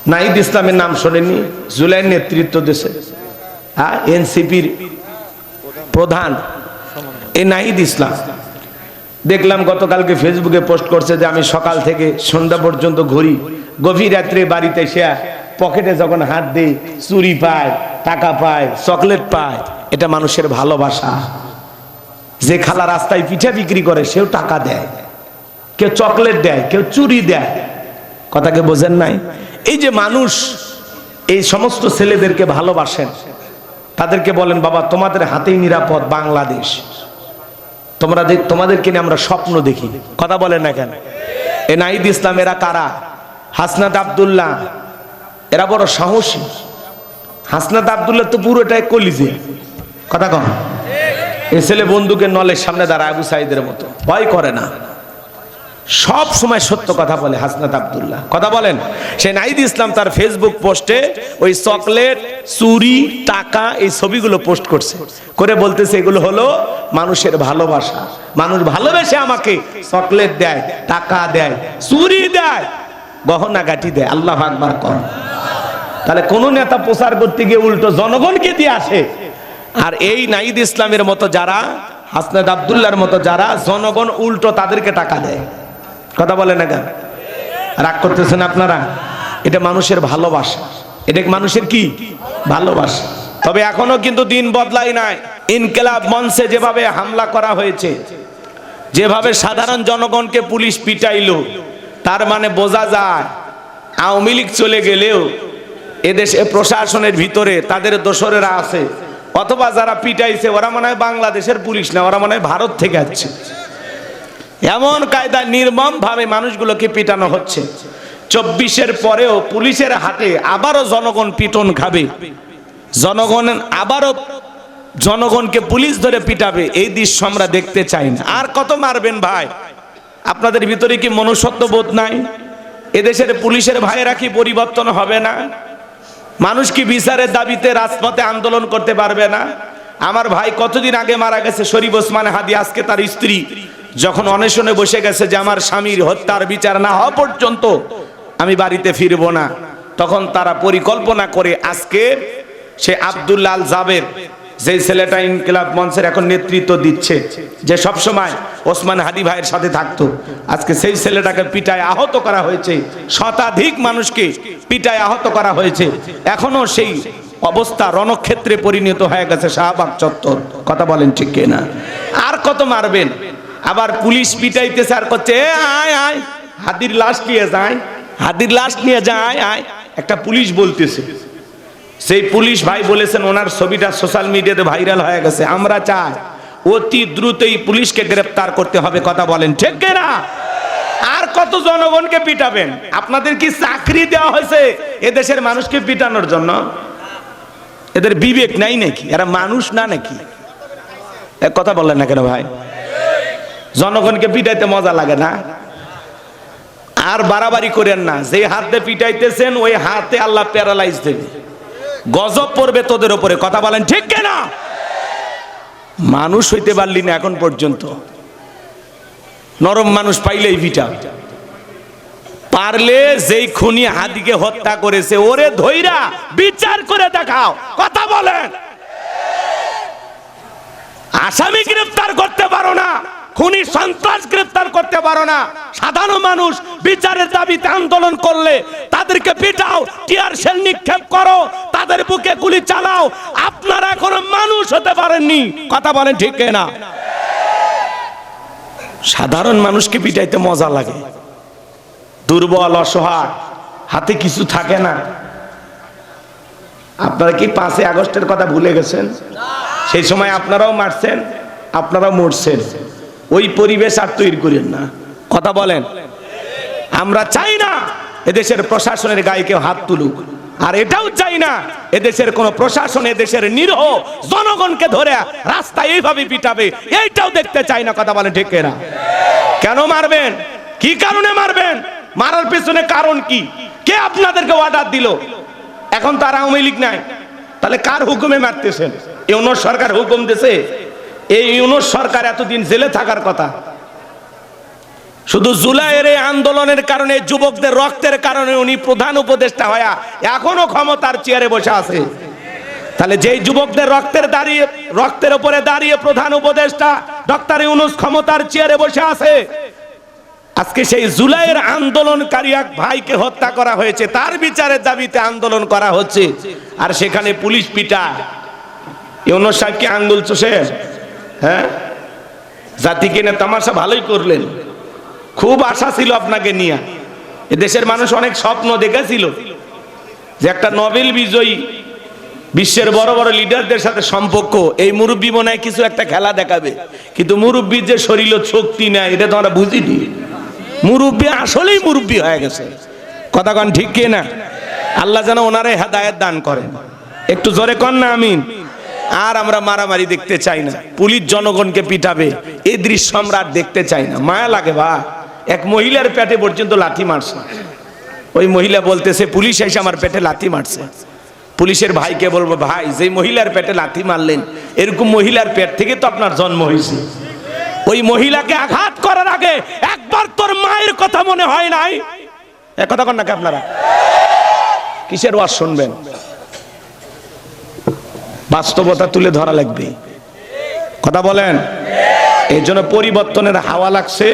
নাহিদ ইসলামের নাম শোনেনি? জুলাইয়ের নেতৃত্ব দেশে, হ্যাঁ, এনসিপির প্রধান এই নাহিদ ইসলাম। দেখলাম গতকালকে ফেসবুকে পোস্ট করছে যে আমি সকাল থেকে সন্ধ্যা পর্যন্ত ঘুরি, গভীর রাত্রে বাড়িতে এসে পকেটে যখন হাত দিই চুরি পায়, টাকা পায়, চকলেট পায়। এটা মানুষের ভালোবাসা। যে খালা রাস্তায় পিঠা বিক্রি করে সেও টাকা দেয়, কেউ চকলেট দেয়, কেউ চুরি দেয়। কথাকে বোঝেন নাই? এই যে মানুষ এই সমস্ত ছেলেদেরকে ভালোবাসেন, তাদেরকে বলেন বাবা তোমাদের হাতেই নিরাপদ বাংলাদেশ, তোমাদেরকে নিয়ে আমরা স্বপ্ন দেখি। কথা বলেন না কেন? এ নাহিদ ইসলাম এরা কারা? হাসনাত আব্দুল্লাহ এরা বড় সাহসী। হাসনাত আব্দুল্লাহ তো পুরোটাই কলিজে। কথা কন? এ ছেলে বন্দুকের নলের সামনে দাঁড়ায় আবু সাইদের মতো, ভয় করে না, সব সময় সত্য কথা বলে হাসনাত আব্দুল্লাহ। কথা বলেন? সে নাহিদ ইসলাম তার ফেসবুক পোস্টে ওই চকলেট, চুরি, টাকা এই ছবিগুলো পোস্ট করছে, করে বলতেছে এগুলো হলো মানুষের ভালোবাসা। মানুষ ভালোবেসে আমাকে চকলেট দেয়, টাকা দেয়, চুরি দেয়, গহনা গাটি দেয়। আল্লাহ আকবার কর। তাহলে কোন নেতা প্রচার করতে গিয়ে উল্টো জনগণকে দিয়ে আসে। আর এই নাহিদ ইসলামের মতো যারা, হাসনাত আব্দুল্লাহর মতো যারা, জনগণ উল্টো তাদেরকে টাকা দেয়। কথা বলে না কেন? রাগ করতেছেন আপনারা? এটা মানুষের ভালোবাসা। এটা মানুষের কি ভালোবাসা। তবে এখনো কিন্তু দিন বদলাই নাই। ইনকিলাব মঞ্চে যেভাবে হামলা করা হয়েছে, যেভাবে সাধারণ জনগণকে পুলিশ পিটাইলো, তার মানে বোঝা যায় আওয়ামী লীগ চলে গেলেও এদেশে প্রশাসনের ভিতরে তাদের দোসরেরা আছে, অথবা যারা পিটাইছে ওরা মনে হয় বাংলাদেশের পুলিশ না, ওরা মনে হয় ভারত থেকে আসছে। এমন কায়দা নির্মম ভাবে মানুষগুলোকে পিটানো হচ্ছে। 24-এর পরেও পুলিশের হাতে আবারও জনগণ পিটন খাবে, জনগণ আবারও জনগণকে পুলিশ ধরে পিটাবে। এই দৃশ্য আমরা দেখতে চাই না। আর কত মারবেন ভাই? আপনাদের ভিতরে কি মনুষ্যত্ব বোধ নাই? এদেশের পুলিশের ভাইয়েরা কি পরিবর্তন হবে না? মানুষ কি বিচারের দাবিতে রাজপথে আন্দোলন করতে পারবে না? আমার ভাই কতদিন আগে মারা গেছে শরীফ ওসমান হাদি, আজকে তার স্ত্রী যখন অনশনে বসে গেছে যে আমার স্বামীর হত্যার বিচার না হওয়া পর্যন্ত আমি বাড়িতে ফিরবো না, তখন তারা পরিকল্পনা করে আজকে সে আব্দুল্লাহ আল জাবের, যে ছেলেটা ইনকিলাব মঞ্চের এখন নেতৃত্ব দিচ্ছে, যে সব সময় ওসমান হাদি ভাইয়ের সাথে থাকতো, আজকে সেই ছেলেটাকে পিটায় আহত করা হয়েছে। শতাধিক মানুষকে পিটায় আহত করা হয়েছে। এখনো সেই অবস্থা রণক্ষেত্রে পরিণত হয়ে গেছে শাহবাগ চত্বর। কথা বলেন ঠিক কিনা? আর কত মারবেন? আবার পুলিশ পিটাইতেছে আর করছে আয় আয় হাদির লাশ নিয়ে যায়, হাদির লাশ নিয়ে যায় আয়। একটা পুলিশ বলতেছে, সেই পুলিশ ভাই বলেছেন ওনার ছবিটা সোশ্যাল মিডিয়াতে ভাইরাল হয়ে গেছে, আমরা চাই অতি দ্রুতই পুলিশকে গ্রেফতার করতে হবে। কথা বলেন ঠিক কিনা? আর কত জনগণকে পিটাবেন? আপনাদের কি চাকরি দেওয়া হয়েছে এদেশের মানুষকে পিটানোর জন্য? এদের বিবেক নাই নাকি? এরা মানুষ না নাকি? এক কথা বললেন না কেন ভাই? জনগণকে পিটাইতে মজা লাগে না? আর বাড়াবাড়ি করেন না। যে হাতে পিটাইতেছেন ওই হাতে আল্লাহ প্যারালাইজ দেবে, গজব পড়বে তোদের উপরে। কথা বলেন ঠিক কিনা? মানুষ হইতে পারলি না এখন পর্যন্ত, নরম মানুষ পাইলেই পিটা। পারলে যেই খুনি হাদিকে হত্যা করেছে ওরে ধইরা বিচার করে দেখাও। কথা বলেন। আসামি গ্রেফতার করতে পারো না, খুনি সন্ত্রাস গ্রেফতার করতে পারো না, সাধারণ মানুষ বিচারের দাবিতে আন্দোলন করলে তাদেরকে পিটাও, টিয়ার শেল নিক্ষেপ করো, তাদের বুকে গুলি চালাও। আপনারা এখনো মানুষ হতে পারেননি। কথা বলেন ঠিক কিনা? সাধারণ মানুষকে পিটাইতে মজা লাগে। দুর্বল, অসহায়, হাতে কিছু থাকে না। আপনারা কি 5ই আগস্টের কথা ভুলে গেছেন? সেই সময় আপনারাও মারছেন, আপনারাও মরছেন। ওই পরিবেশ আর তৈরি করেন না। কথা বলেন। আমরা চাই না এদেশের প্রশাসনের গায়ে কেউ হাত তুলুক, আর এটাও চাই না এদেশের কোন প্রশাসন এদেশের নিরীহ জনগণকে ধরে রাস্তায় এইভাবে পিটাবে, এইটাও দেখতে চাই না। কথা বলেন ঠিক কিনা? কেন মারবেন? কি কারণে মারবেন? মারার পেছনে কারণ কি? কে আপনাদেরকে অর্ডার দিল? এখন তার আওয়ামী লীগ নাই, তাহলে কার হুকুমে মারতেছেন? ইউনূস সরকার হুকুম দিয়েছে? এই ইউনূস সরকার এতদিন জেলে থাকার কথা, শুধু জুলাইয়ের এই আন্দোলনের কারণে, যুবকদের রক্তের কারণে উনি প্রধান উপদেষ্টা হয়া এখনো ক্ষমতার চেয়ারে বসে আছে। তাহলে যেই যুবকদের রক্তের উপরে দাঁড়িয়ে প্রধান উপদেষ্টা ডক্টর ইউনূস ক্ষমতার চেয়ারে বসে আছে, আজকে সেই জুলাইয়ের আন্দোলনকারী এক ভাইকে হত্যা করা হয়েছে, তার বিচারের দাবিতে আন্দোলন করা হচ্ছে, আর সেখানে পুলিশ পিটায়। ইউনূস সাহেব কি আঙ্গুল চষে? হ্যাঁ, জাতিকে নিয়ে তামাশা ভালোই করলেন। খুব আশা ছিল আপনাকে নিয়ে, এদেশের মানুষ অনেক স্বপ্ন দেখেছিল যে একটা নোবেল বিজয়ী বিশ্বের বড় বড় লিডারদের সাথে সম্পর্ক, এই মুরব্বী মনে হয় কিছু একটা খেলা দেখাবে, কিন্তু মুরব্বীর যে শরীর শক্তি নাই এটা তো আমরা বুঝিনি। মুরব্বী আসলেই মুরব্বী হয়ে গেছে, কথা কন ঠিক কি না? আল্লাহ যেন ওনারে হেদায়েত দান করেন। একটু জোরে কন না আমিন। আর আমরা মারামারি দেখতে চাই না, পুলিশ জনগণকে পিটাবে এই দৃশ্য আমরা আর দেখতে চাই না। মায়া লাগে ভাই, এক মহিলার পেটে পর্যন্ত লাথি মারছে। ওই মহিলা বলতেছে পুলিশ এসে আমার পেটে লাথি মারছে। পুলিশের ভাইকে বলবো, ভাই যে মহিলার পেটে লাথি মারলেন, এরকম মহিলার পেট থেকে তো আপনার জন্ম হয়েছে। ওই মহিলাকে আঘাত করার আগে একবার তোর মায়ের কথা মনে হয় নাই? এক কথা কন নাকি আপনারা? কিসের ওয়াজ শুনবেন? বাস্তবতা তুলে ধরা লাগবে, কথা বলেন। এই জন্য পরিবর্তনের হাওয়া লাগছে,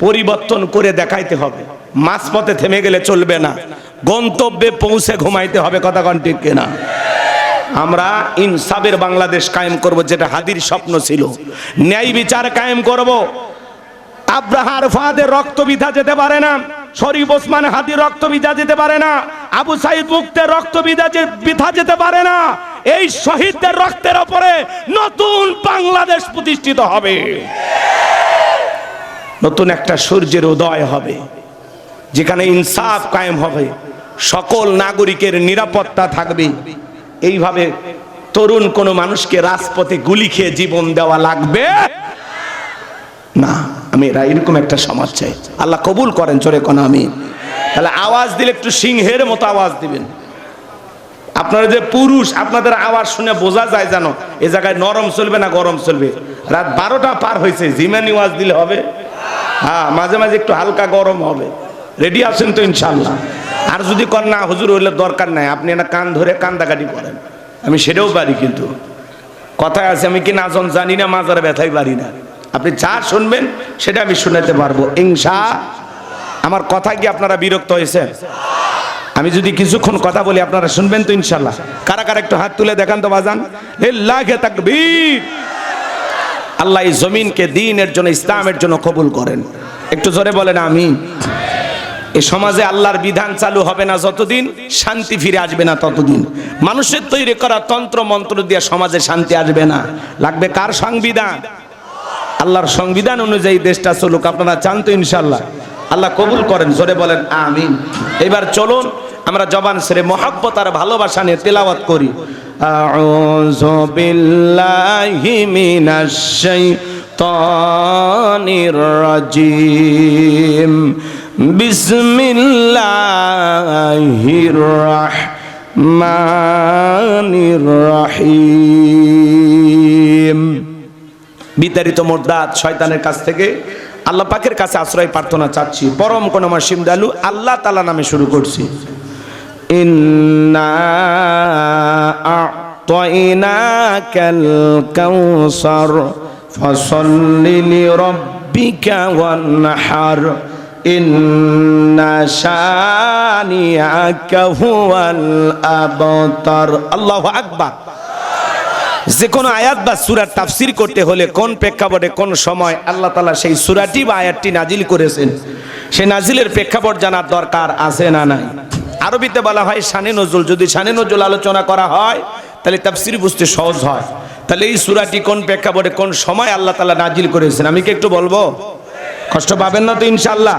পরিবর্তন করে দেখাইতে হবে। মাঝপথে থেমে গেলে চলবে না, গন্তব্যে পৌঁছে ঘুমাইতে হবে, কথা কন ঠিক কিনা? আমরা ইনসাফের বাংলাদেশ কায়েম করব, যেটা হাদির স্বপ্ন ছিল। ন্যায় বিচার কায়েম করব। আব্রাহার ফাদের রক্ত বিধা যেতে পারে না, শরীফ ওসমান হাদির রক্ত বিধা যেতে পারে না, আবু সাইদ মুক্তের রক্ত বিধা যেতে পারে না। এই শহীদদের রক্তের উপরে নতুন বাংলাদেশ প্রতিষ্ঠিত হবে, নতুন একটা সূর্যের উদয় হবে, যেখানে ইনসাফ কায়েম হবে, সকল নাগরিকের নিরাপত্তা থাকবে। এইভাবে তরুণ কোন মানুষকে রাজপথে গুলি খেয়ে জীবন দেওয়া লাগবে না। আমি এরকম একটা সমাজ চাই। আল্লাহ কবুল করেন, জোরে কোন আমিন। তাহলে আওয়াজ দিলে একটু সিংহের মতো আওয়াজ দিবেন। আপনারা যে পুরুষ, আপনাদের আওয়াজ শুনে বোঝা যায় জানো এ জায়গায় নরম চলবে না গরম চলবে। রাত 12টা পার হয়েছে, জিমানি আওয়াজ দিলে হবে? হ্যাঁ, মাঝে মাঝে একটু হালকা গরম হবে। রেডি আছেন তো ইনশাল্লাহ? আর যদি কর না হুজুর হইলে দরকার নাই, আপনি না কান ধরে কান্দাকাটি করেন, আমি সেটাও পারি, কিন্তু কথায় আছে আমি কি নাজন জানি না, মাজার ব্যথাই পারি না। আপনি যা শুনবেন সেটা আমি শোনাতে পারবো ইনশাআল্লাহ। আমার কথা কি আপনারা বিরক্ত হয়েছেন? আমি যদি কিছুক্ষণ কথা বলি আপনারা শুনবেন তো ইনশাআল্লাহ? কারা কারা একটু হাত তুলে দেখান তো বাজান। লিল্লাহি তাকবীর। আল্লাহ এই জমিনকে দ্বীনের জন্য, ইসলামের জন্য কবুল করেন। একটু জোরে বলেন আমিন। এই সমাজে আল্লাহর বিধান চালু হবে না যতদিন, শান্তি ফিরে আসবে না ততদিন। মানুষের তৈরি করা তন্ত্র মন্ত্র দিয়ে সমাজে শান্তি আসবে না। লাগবে কার সংবিধান? আল্লাহর সংবিধান অনুযায়ী দেশটা চলুক। আপনারা চান তো ইনশাআল্লাহ? আল্লাহ কবুল করেন, জোরে বলেন আমিন। এবার চলুন আমরা জবান ছেড়ে মহব্বত আর ভালোবাসা নিয়ে তেলাওয়াত করি। আউযু বিল্লাহি মিনাশ শাইতানির রাজিম। বিসমিল্লাহির রাহমানির রহিম। বিতাড়িত মোরদাদ শয়তানের কাছ থেকে আল্লাহ পাকের কাছে আশ্রয় প্রার্থনা চাচ্ছি। পরম করুণাময় দয়ালু আল্লাহ তাআলা নামে শুরু করছি। ইন্না আ'তাইনাকাল কাউসার ফাসাল্লি লিরাব্বিকা ওয়ানহার ইন্না শানিআকা হুয়াল আবতার। আল্লাহু আকবার। যে কোনো আয়াত বা সূরার তাফসীর করতে হলে কোন প্রেক্ষাপটে কোন সময় আল্লাহ তাআলা সেই সূরাটি বা আয়াতটি নাজিল করেছেন, সেই নাজিলের প্রেক্ষাপট জানার দরকার আছে না নাই? আরবিতে বলা হয় শানে নজুল। যদি শানে নজুল আলোচনা করা হয় তাহলে তাফসীর বুঝতে সহজ হয়। তাহলে এই সূরাটি কোন প্রেক্ষাপটে কোন সময় আল্লাহ তাআলা নাজিল করেছেন আমি কি একটু বলবো? কষ্ট পাবেন না তো ইনশাআল্লাহ?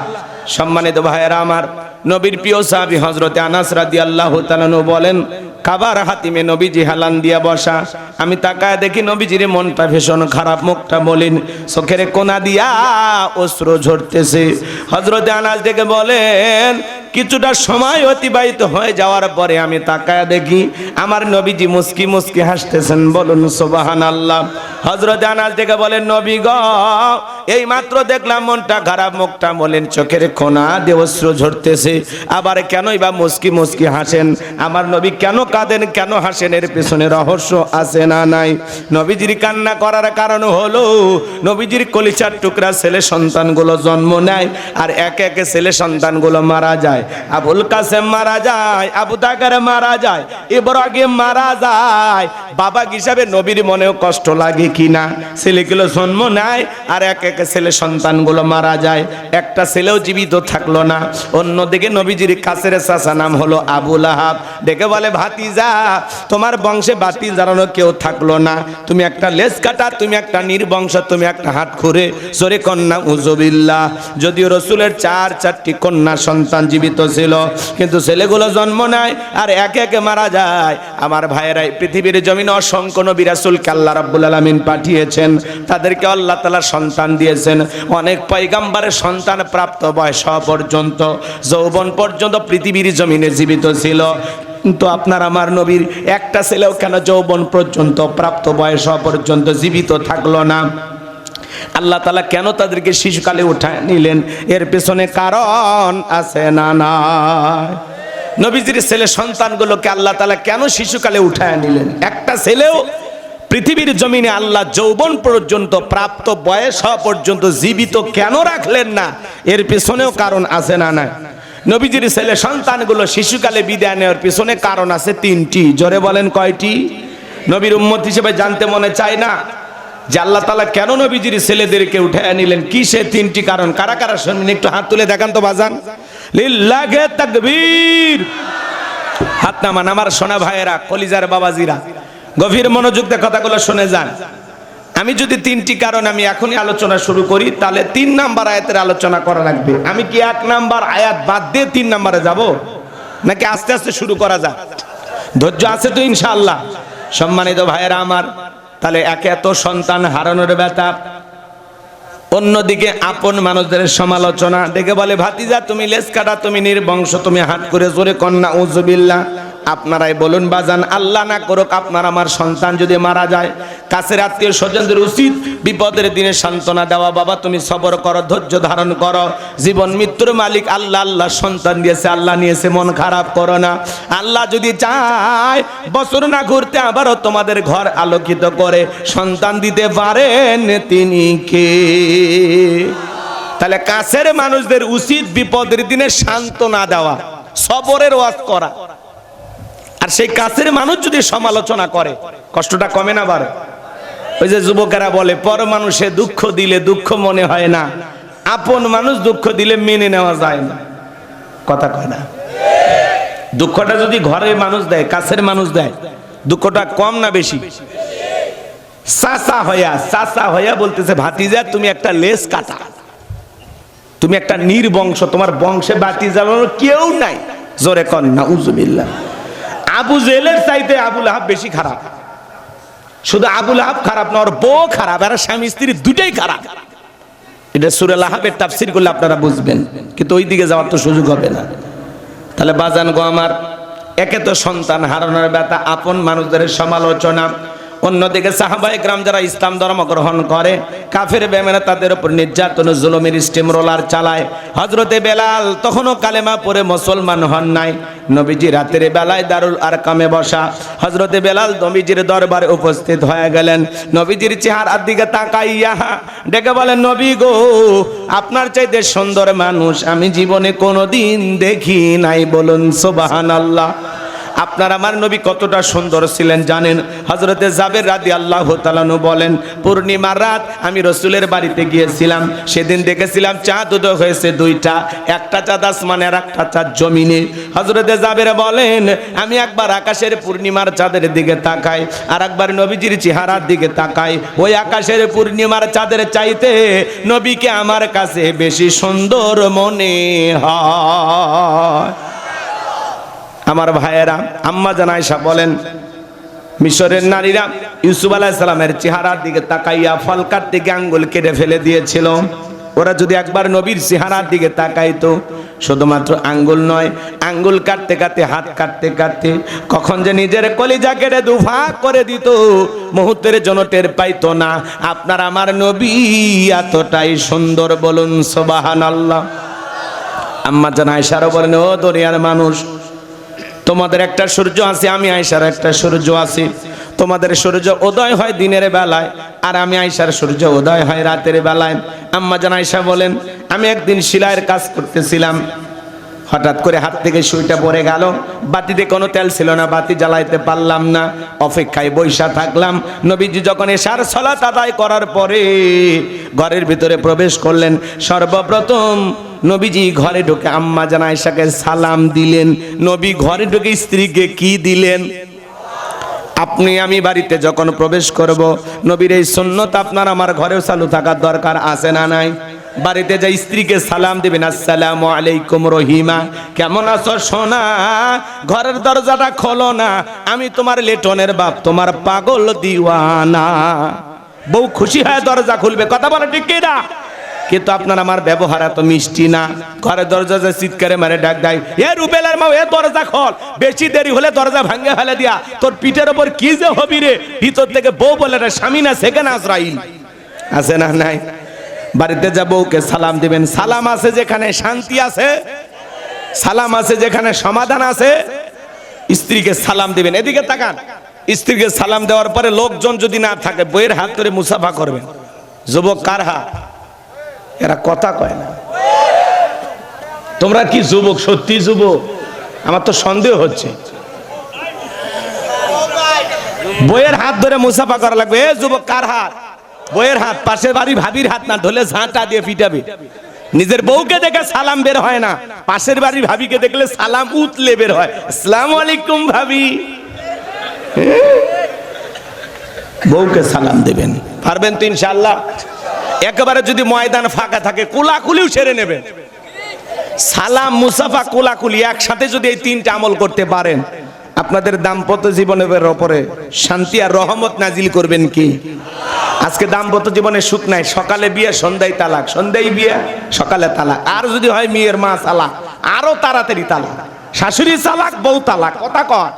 সম্মানিত ভাইয়েরা আমার, নবীর প্রিয় সাহাবী হযরতে আনাস রাদিয়াল্লাহু তাআলা বলেন, কাবার হাতিমে নবীজি হেলান দিয়া বসা। আমি তাকায় দেখি নবীজির মনটা ভীষণ খারাপ, মুখটা মলিন, চোখের কোনা দিয়া অশ্রু ঝরতেছে। হযরতে আনাস দেখে বলেন, কিছুটা সময় অতিবাহিত হয়ে যাওয়ার পরে আমি তাকায় দেখি আমার নবীজি মুস্কি মুস্কি হাসতেছেন। বলুন সুবহানাল্লাহ। হযরতে আনাস দেখে বলেন, নবী গো এই মাত্র দেখলাম মনটা খারাপ, মুখটা মলিন, চোখের কোনা দিয়ে অশ্রু ঝরতেছে। আবার কেনই বা মুস্কি মুস্কি হাসেন? আমার নবী কেন কাঁদেন, কেন হাসেন? এর পেছনে রহস্য আছে না নাই? নবীজির কান্না করার কারণ হলো নবীজির কলিজার টুকরা ছেলে সন্তানগুলো জন্ম নেয় আর একে একে ছেলে সন্তানগুলো মারা যায়। আবুল কাসেম মারা যায়, আবু তাকার মারা যায়, ইব্রাহিম মারা যায়। বাবা হিসাবে নবীর মনেও কষ্ট লাগে কিনা? ছেলেগুলো জন্ম নেয় আর একে একে ছেলে সন্তানগুলো মারা যায়, একটা ছেলেও জীবিত থাকলো না। অন্যদিকে নবীজির কাছের চাচা নাম হলো আবু লাহাব, ডেকে বলে ভাতিজা তোমার বংশে বাতি জ্বালানো কেউ থাকলো না, তুমি একটা লেজ কাটা, তুমি একটা নির্বংশ, তুমি একটা হাত খুঁড়ে। জোরে কন্যা উজুবিল্লাহ। যদিও রসুলের চারটি কন্যা সন্তান জীবিত ছিল, কিন্তু ছেলেগুলো জন্ম নেয় আর একে একে মারা যায়। আমার ভাইয়েরাই, পৃথিবীর জমিনে অসংখ্য নবী রাসূলকে আল্লাহ রাব্বুল আলামিন পাঠিয়েছেন, তাদেরকে আল্লাহ তাআলা সন্তান দিয়েছেন। অনেক পয়গম্বরের সন্তান প্রাপ্ত বয়স পর্যন্ত, যৌবন পর্যন্ত পৃথিবীর জমিনে জীবিত ছিল, কিন্তু আপনার আমার নবীর একটা ছেলেও কেন যৌবন পর্যন্ত, প্রাপ্ত বয়স পর্যন্ত জীবিত থাকলো না? আল্লাহ তাআলা কেন তাদেরকে শিশুকালে উঠায় নিলেন? এর পেছনে কারণ আছে না নাই? নবীজির ছেলে সন্তানগুলোকে আল্লাহ তাআলা কেন শিশুকালে উঠায় নিলেন? একটা ছেলেও পৃথিবীর জমিনে আল্লাহ যৌবন পর্যন্ত, প্রাপ্ত বয়স পর্যন্ত জীবিত কেন রাখলেন না? এর পেছনেও কারণ আছে না নাই? নবীজির ছেলে সন্তানগুলো শিশুকালে বিদায় নেওয়ার পিছনে কারণ আছে তিনটি। জোরে বলেন কয়টি? নবীর উম্মত হিসেবে জানতে মনে চায় না যে আল্লাহ তাআলা কেন নবীজির ছেলেদেরকে উঠায় নিলেন? কি সে তিনটি কারণ? কারা কারা শুনবেন একটু হাত তুলে দেখান তো বাজান। লিল্লাহে তাকবীর। হাত নামান আমার সোনা ভাইয়েরা, কলিজার বাবাজিরা, গভীর মনোযোগ দিয়ে কথাগুলো শুনে যান। আমি যদি তিনটি কারণ আমি এখনই আলোচনা শুরু করি, তাহলে 3 নাম্বার আয়াতের আলোচনা করা লাগবে। আমি কি 1 নাম্বার আয়াত বাদ দিয়ে 3 নাম্বারে যাব, নাকি আস্তে আস্তে শুরু করা যায়? ধৈর্য আছে তো ইনশাআল্লাহ? সম্মানিত ভাইয়েরা আমার, তাহলে একে এত সন্তান হারানোর ব্যথা, অন্যদিকে আপন মানুষদের সমালোচনা, দেখে বলে ভাতিজা তুমি লেজ কাটা, তুমি নির্বংশ, তুমি হাত করে। জোরে কন্যা উজুবিল্লাহ। আপনারাই বলুন বাজান, আল্লাহ না করুক আপনার আমার সন্তান যদি মারা যায়, কাছের আত্মীয় স্বজনদের উচিত বিপদের দিনে সান্ত্বনা দেওয়া। বাবা তুমি সবর করো, ধৈর্য ধারণ করো, জীবন মৃত্যুর মালিক আল্লাহ, আল্লাহ সন্তান দিয়েছে, আল্লাহ নিয়েছে, মন খারাপ করো না। আল্লাহ যদি চায় বছর না ঘুরতে আবারও তোমাদের ঘর আলোকিত করে সন্তান দিতে পারেন, তিনি কে? তাহলে কাছের মানুষদের উচিত বিপদের দিনে সান্ত্বনা দেওয়া, সবরের ওয়াজ করা। আর সেই কাছের মানুষ যদি সমালোচনা করে, কষ্টটা কমে না বাড়ে? ওই যে যুবকেরা বলে পর মানুষে দুঃখ দিলে দুঃখ মনে হয় না, আপন মানুষ দুঃখ দিলে মেনে নেওয়া যায় না। কথা কয় না? দুঃখটা যদি ঘরের মানুষ দেয়, কাছের মানুষ দেয়, দুঃখটা কম না বেশি? চাচা হইয়া বলতেছে ভাতিজা তুমি একটা লেজ কাটা, তুমি একটা নির্বংশ, তোমার বংশে বাতি জ্বালানোর কেউ নাই। জোরে কন্যা উজুবিল্লাহ। আবু জেলের চাইতে আবু লাহাব বেশি খারাপ। শুধু আবু লাহাব খারাপ না, ওর বউ খারাপ, আর স্বামী স্ত্রী দুটাই খারাপ। এটা সূরা লাহাবের তাফসীর করলে আপনারা বুঝবেন, কিন্তু ওই দিকে যাওয়ার তো সুযোগ হবে না। তাহলে বাজান গো আমার, একে তো সন্তান হারানোর ব্যথা, আপন মানুষদের সমালোচনা, অন্যদিকে সাহাবায়ে কেরাম যারা ইসলাম ধর্ম গ্রহণ করে, কাফের বেঈমানরা তাদের উপর নির্যাতন জুলুমের স্টিম রোলার চালায়। হযরতে বেলাল তখনও কালেমা পড়ে মুসলমান হন নাই। নবীজি রাতের বেলায় দারুল আরকামে বসা, হযরতে বেলাল নবীজির দরবারে উপস্থিত হয়ে গেলেন। নবীজির চেহারার দিকে তাকাইয়া ডেকে বলেন, নবী গো আপনার চাইতে সুন্দর মানুষ আমি জীবনে কোনোদিন দেখি নাই। বলুন সুবহানাল্লাহ। আপনার আমার নবী কতটা সুন্দর ছিলেন জানেন? হযরতে জাবের রাদিয়াল্লাহু তাআলা আনহু বলেন, পূর্ণিমার রাত আমি রাসূলের বাড়িতে গিয়েছিলাম, সেদিন দেখেছিলাম চাঁদ উদয় হয়েছে 2টা, একটা চাঁদ আসমানে আর একটা চাঁদ জমিনে। হযরতে জাবের বলেন, আমি একবার আকাশের পূর্ণিমার চাঁদের দিকে তাকাই, আর একবার নবীজির চেহারার দিকে তাকাই। ওই আকাশের পূর্ণিমার চাঁদের চাইতে নবীকে আমার কাছে বেশি সুন্দর মনে হয়। আমার ভাইয়েরা, আম্মা জান আয়েশা বলেন, মিশরের নারীরা ইউসুফ আলাইহিস সালামের চেহারার দিকে তাকাইয়া ফল কাটতে গিয়ে আঙ্গুল কেটে ফেলে দিয়েছিল। ওরা যদি একবার নবীর চেহারার দিকে তাকাইতো, শুধুমাত্র আঙ্গুল নয়, আঙ্গুল কাটতে কাটতে, হাত কাটতে কাটতে কখন যে নিজের কলিজা কেটে দুভাগ করে দিত, মুহূর্তের জন্য টের পাইতো না। আপনার আমার নবী এতটাই সুন্দর, বলুন সুবহানাল্লাহ। আম্মা জান আয়েশারও বলেন, ও দুনিয়ার মানুষ, তোমাদের একটা সূর্য আছে, আমি আয়েশার একটা সূর্য আছে। তোমাদের সূর্য উদয় হয় দিনের বেলায়, আর আমি আয়েশার সূর্য উদয় হয় রাতের বেলায়। আম্মা জান আয়েশা বলেন, আমি একদিন সেলাইয়ের কাজ করতেছিলাম, হঠাৎ করে হাত থেকে সুইটা পড়ে গেল, বাতিতে কোনো তেল ছিল না, বাতি জ্বালাইতে পারলাম না, অপেক্ষায় বৈশা থাকলাম। নবীজি যখন এশার সালাত আদায় করার পরে ঘরের ভিতরে প্রবেশ করলেন, সর্বপ্রথম নবীজি ঘরে ঢুকে আম্মা জান আয়েশাকে সালাম দিলেন। নবী ঘরে ঢুকে স্ত্রীকে কি দিলেন? আপনি আমি বাড়িতে যখন প্রবেশ করব, নবীর এই সুন্নত আপনার আমার ঘরেও চালু থাকার দরকার আছে না নাই? বাড়িতে যাই স্ত্রীকে সালাম দিবেন, আসসালামু আলাইকুম রহিমা, কেমন আছো সোনা? ঘরের দরজাটা খোলো না, আমি তোমার লেটনের বাপ, তোমার পাগল দিওয়ানা। বউ খুশি হয় দরজা খুলবে, কথা বলে ঠিক কি না? কিন্তু আপনার আমার ব্যবহার এত মিষ্টি না। ঘরের দরজা চিৎকারে মারে ডাক দেয়, এ রুবেলের মা, এ দরজা খোল, বেশি দেরি হলে দরজা ভাঙে ফেলে দিয়া, তোর পিঠের ওপর কি যে হবি রে। ভিতর থেকে বউ বলে, স্বামী না সেখানে আজরাইল আছে না নাই? বাড়িতে যা বউকে সালাম দিবেন, সালাম আছে যেখানে শান্তি আছে, সালাম আছে যেখানে সমাধান আছে, স্ত্রীকে সালাম দিবেন। এদিকে তাকান, স্ত্রীকে সালাম দেওয়ার পরে লোকজন যদি না থাকে, বইয়ের হাত ধরে মুসাফা করবেন। যুবক কার হাত? এরা কথা কয় না। তোমরা কি যুবক? সত্যি যুবক? আমার তো সন্দেহ হচ্ছে। বইয়ের হাত ধরে মুসাফা করা লাগবে। এ যুবক কার হাত? বইয়ের হাত। পাশের বাড়ি ভাবির হাত না ধরলে ঝাঁটা দিয়ে পিটাবে। নিজের বউকে দেখে সালাম বের হয় না, পাশের বাড়ির ভাবিকে দেখলে সালাম উতলে বের হয়। আসসালামু আলাইকুম ভাবি। বউকে সালাম দেবেন, পারবেন তো ইনশাআল্লাহ? একেবারে যদি ময়দান ফাঁকা থাকে, কোলাকুলিও সেরে নেবেন। সালাম, মুসাফা, কোলাকুলি একসাথে যদি এই তিনটা আমল করতে পারেন, আপনাদের দাম্পত্য জীবনের উপরে শান্তি আর রহমত নাজিল করবেন কি? আজকে দাম্পত্য জীবনে সুখ নাই, সকালে বিয়ে, সন্ধ্যায় তালাক, সন্ধ্যায় বিয়ে, সকালে তালাক। আর যদি হয় মেয়ের মা তালাক, আরো তাড়াতাড়ি তালাক, শাশুড়ি তালাক, বউ তালাক। কথা কয়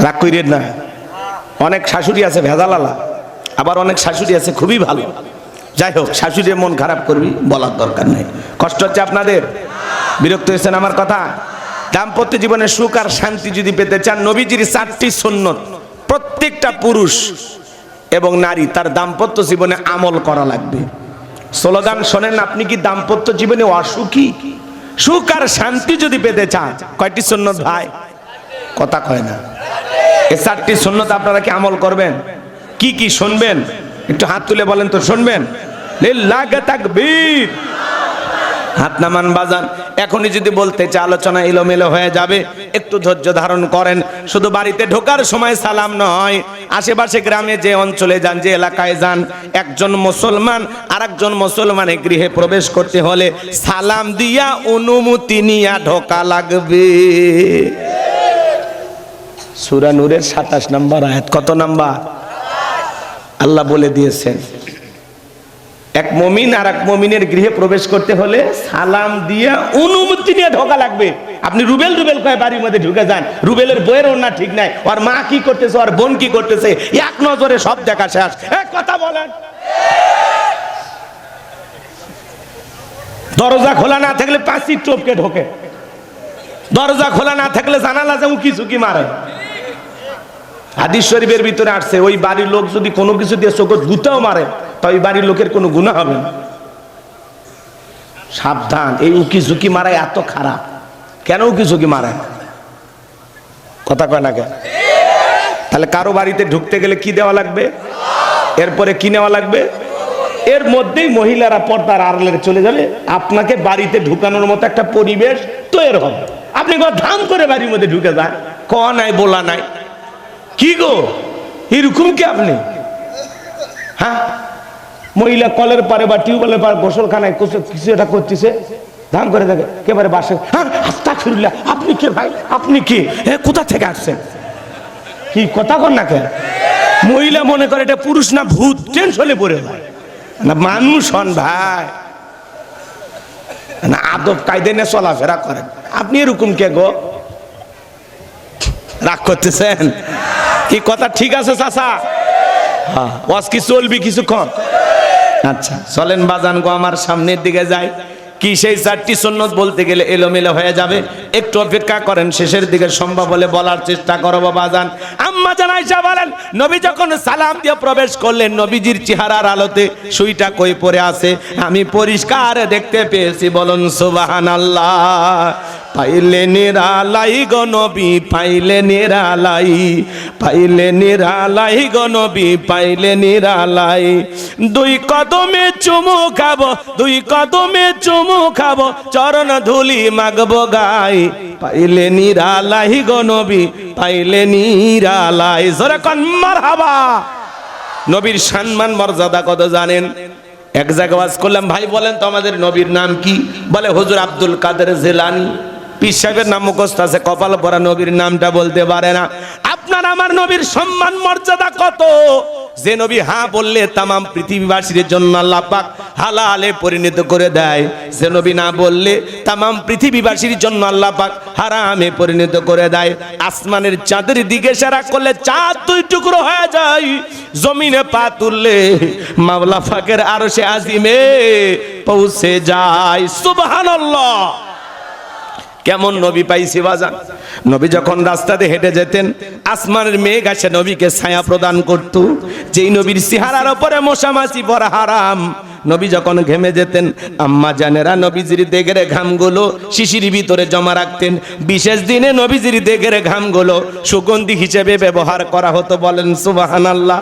রাগ কইরেন না। অনেক শাশুড়ি আছে ভেজালালা, আবার অনেক শাশুড়ি আছে খুবই ভালো। যাই হোক, শাশুড়ির মন খারাপ করবি বলার দরকার নেই। কষ্ট হচ্ছে আপনাদের? বিরক্ত হয়েছেন আমার কথা? দাম্পত্য জীবনে সুখ আর শান্তি যদি পেতে চান, নবীজির 4টি সুন্নত প্রত্যেকটা পুরুষ এবং নারী তার দাম্পত্য জীবনে আমল করা লাগবে। স্লোগান শোনেন, আপনি কি দাম্পত্য জীবনে অসুখী? সুখ আর শান্তি যদি পেতে চান, কয়টি সুন্নত ভাই? কথা কয় না। এই 4টি সুন্নত আপনারা কি আমল করবেন? কি কি শুনবেন? একটু হাত তুলে বলেন তো, শুনবেন? লিল্লাহি তাকবীর। হাত নামান বাজান। এখনই যদি বলতে চাই, আলোচনা এলোমেলো হয়ে যাবে, একটু ধৈর্য ধারণ করেন। শুধু বাড়িতে ঢোকার সময় সালাম নয়, আশেপাশে গ্রামে যে অঞ্চলে যান, যে এলাকায় যান, একজন মুসলমান আরেকজন মুসলমানের গৃহে প্রবেশ করতে হলে সালাম দিয়া অনুমতি নিয়া ঢোকা লাগবে। সূরা নূরের 27 নম্বর আয়াত। কত নাম্বার? আল্লাহ বলে দিয়েছেন, এক মুমিন আর এক মুমিনের গৃহে প্রবেশ করতে হলে সালাম দিয়া অনুমতি নিয়ে ঢোকা লাগবে। আপনি রুবেল রুবেল কয়ে বাড়ির মধ্যে ঢুকে যান, রুবেলের বইয়ের ওনা ঠিক নাই, ওর মা কি করতেছে, ওর বোন কি করতেছে, এক নজরে সব দেখা শেষ। কথা বলেন। দরজা খোলা না থাকলে পাঁচি টপকে ঢোকে, দরজা খোলা না থাকলে জানালা যে উকি ঝুঁকি মারে। হাদিস শরীফের ভিতরে আসছে, ওই বাড়ির লোক যদি কোনো কিছু দিয়ে চোখ গুতাও মারে, তা ওই বাড়ির লোকের কোনো গুনাহ হবে না। সাবধান, এই উকি ঝুঁকি মারা এত খারাপ। কেন উকি ঝুঁকি মারে? কথা কয় না কেন? তাহলে কারো বাড়িতে ঢুকতে গেলে কি দেওয়া লাগবে? এরপরে কি নেওয়া লাগবে? এর মধ্যেই মহিলারা পর্দার আড়ালে চলে যাবে, আপনাকে বাড়িতে ঢুকানোর মতো একটা পরিবেশ তৈরি হবে। আপনি ধাম করে বাড়ির মধ্যে ঢুকে যান, ক নাই বলা নাই, কি গো এরকম কি আপনি? হ্যাঁ, মহিলা কলের পারে বা টিউবওয়েলের পারে গোসলখানায় কিছু এটা করতেছে, ধাম করে দেখে একেবারে বাসে, আস্তাগফিরুল্লাহ, আপনি কে ভাই? আপনি কি? কোথা থেকে আসছেন? কি কথা কর না কেন? মহিলা মনে করে এটা পুরুষ না ভূত, টেনশনে পড়ে যায়। না মানুষ হন ভাই, না আদব কায়দা নিয়ে চলাফেরা করেন। আপনি এরকম কে গো, রাগ করতেছেন কি? কথা ঠিক আছে চাচা? হ্যাঁ, ওয়াজ কি চলবি কিছুক্ষণ? আচ্ছা চলেন বাজান গো, আমার সামনের দিকে যাই। কি সেই 4টি সুন্নত বলতে গেলে এলোমেলো হয়ে যাবে, একটু অপেক্ষা করেন, শেষের দিকে সম্ভব হলে বলার চেষ্টা করব বাজান। আম্মা জান আয়েশা বলেন, নবী যখন সালাম দিয়ে প্রবেশ করলেন, নবীজির চেহারার আলোতে সুইটা কই পড়ে আছে আমি পরিষ্কার দেখতে পেয়েছি। বলুন সুবহানাল্লাহ। পাইলে নিরালাই গো নবী, পাইলে নিরালাই, পাইলে নিরালাই গো নবী, পাইলে নিরালাই। 2 কদমে চুমু খাবো, 2 কদমে চুমু খাবো, চরণ ধুলি মাগবো গাই। পাইলে নিরালাই গো নবী, পাইলে নিরালাই। জোরে কোন মারহাবা। নবীর সম্মান মর্যাদা কত জানেন? এক জায়গায় ওয়াজ করলাম, ভাই বলেন তো আমাদের নবীর নাম কি? বলে হুজুর আব্দুল কাদের জিলানী। পীর সাহেবের নাম মুখস্থ আছে, কপাল পরা, নবীর নামটা বলতে পারে না। আপনার আমার নবীর সম্মান মর্যাদা কত? যে নবী হ্যাঁ বললে তামাম পৃথিবীবাসীর জন্য আল্লাহ পাক হালালে পরিণত করে দেয়, যে নবী না বললে তামাম পৃথিবীবাসীর জন্য আল্লাহ পাক হারামে পরিণত করে দেয়। আসমানের চাঁদের দিকে ইশারা করলে চাঁদ 2 টুকরো হয়ে যায়, জমিনে পা তুললে মাওলা পাকের আরশে আজিমে পৌঁছে যায়। সুবহানাল্লাহ। কেমন নবী পাইছি বাজান? নবী যখন রাস্তা দিয়ে হেঁটে যেতেন, আসমানের মেঘ এসে নবীকে ছায়া প্রদান করত। যেই নবীর চেহারার উপরে মশা মাছি পড়া হারাম, নবী যখন ঘেমে যেতেন, আম্মা জানেরা নবীজির দেগের ঘামগুলো শিশির ভিতরে জমা রাখতেন। বিশেষ দিনে নবীজির দেগের ঘামগুলো সুগন্ধি হিসেবে ব্যবহার করা হতো। বলেন সুবহানাল্লাহ।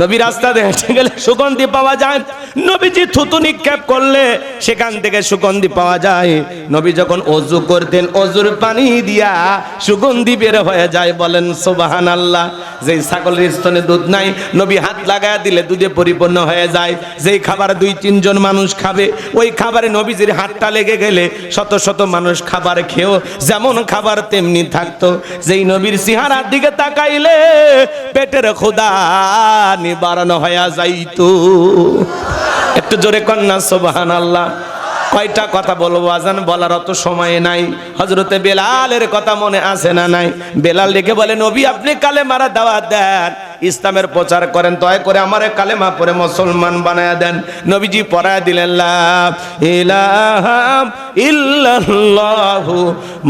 নবী রাস্তা দিয়ে হেঁটে গেলে সুগন্ধি পাওয়া যায়, নবীজি থুতু নিক্ষেপ করলে সেখান থেকে সুগন্ধি পাওয়া যায়। নবী যখন ওযু করতেন, ওযুর পানি দিয়া সুগন্ধি বের হয়ে যায়। বলেন সুবহানাল্লাহ। যেই ছাগলের স্তনে দুধ নাই, নবী হাত লাগায় দিলে দুধে পরিপূর্ণ হয়ে যায়। যেই খাবার 2-3 জন মানুষ খাবে, ওই খাবারে নবীজির হাতটা লেগে গেলে শত শত মানুষ খাবার খেয়েও যেমন খাবার তেমনি থাকতো। যেই নবীর চেহারার দিকে তাকাইলে পেটের ক্ষুধা নিবারণ হয়ে যাইতো। একটু জোরে কন্যা সুবহানাল্লাহ। কয়টা কথা বলবো আজান বলার অত সময় নাই। হযরতে বেলালের কথা মনে আছে না নাই? বেলাল ডেকে বলে, নবী আপনি কালেমার দাওয়াত দেন, ইসলামের প্রচার করেন, দয়া করে আমারে কালেমা পড়ে মুসলমান বানায়া দেন। নবীজি পড়ায় দিলেন, লা ইলাহা ইল্লাল্লাহু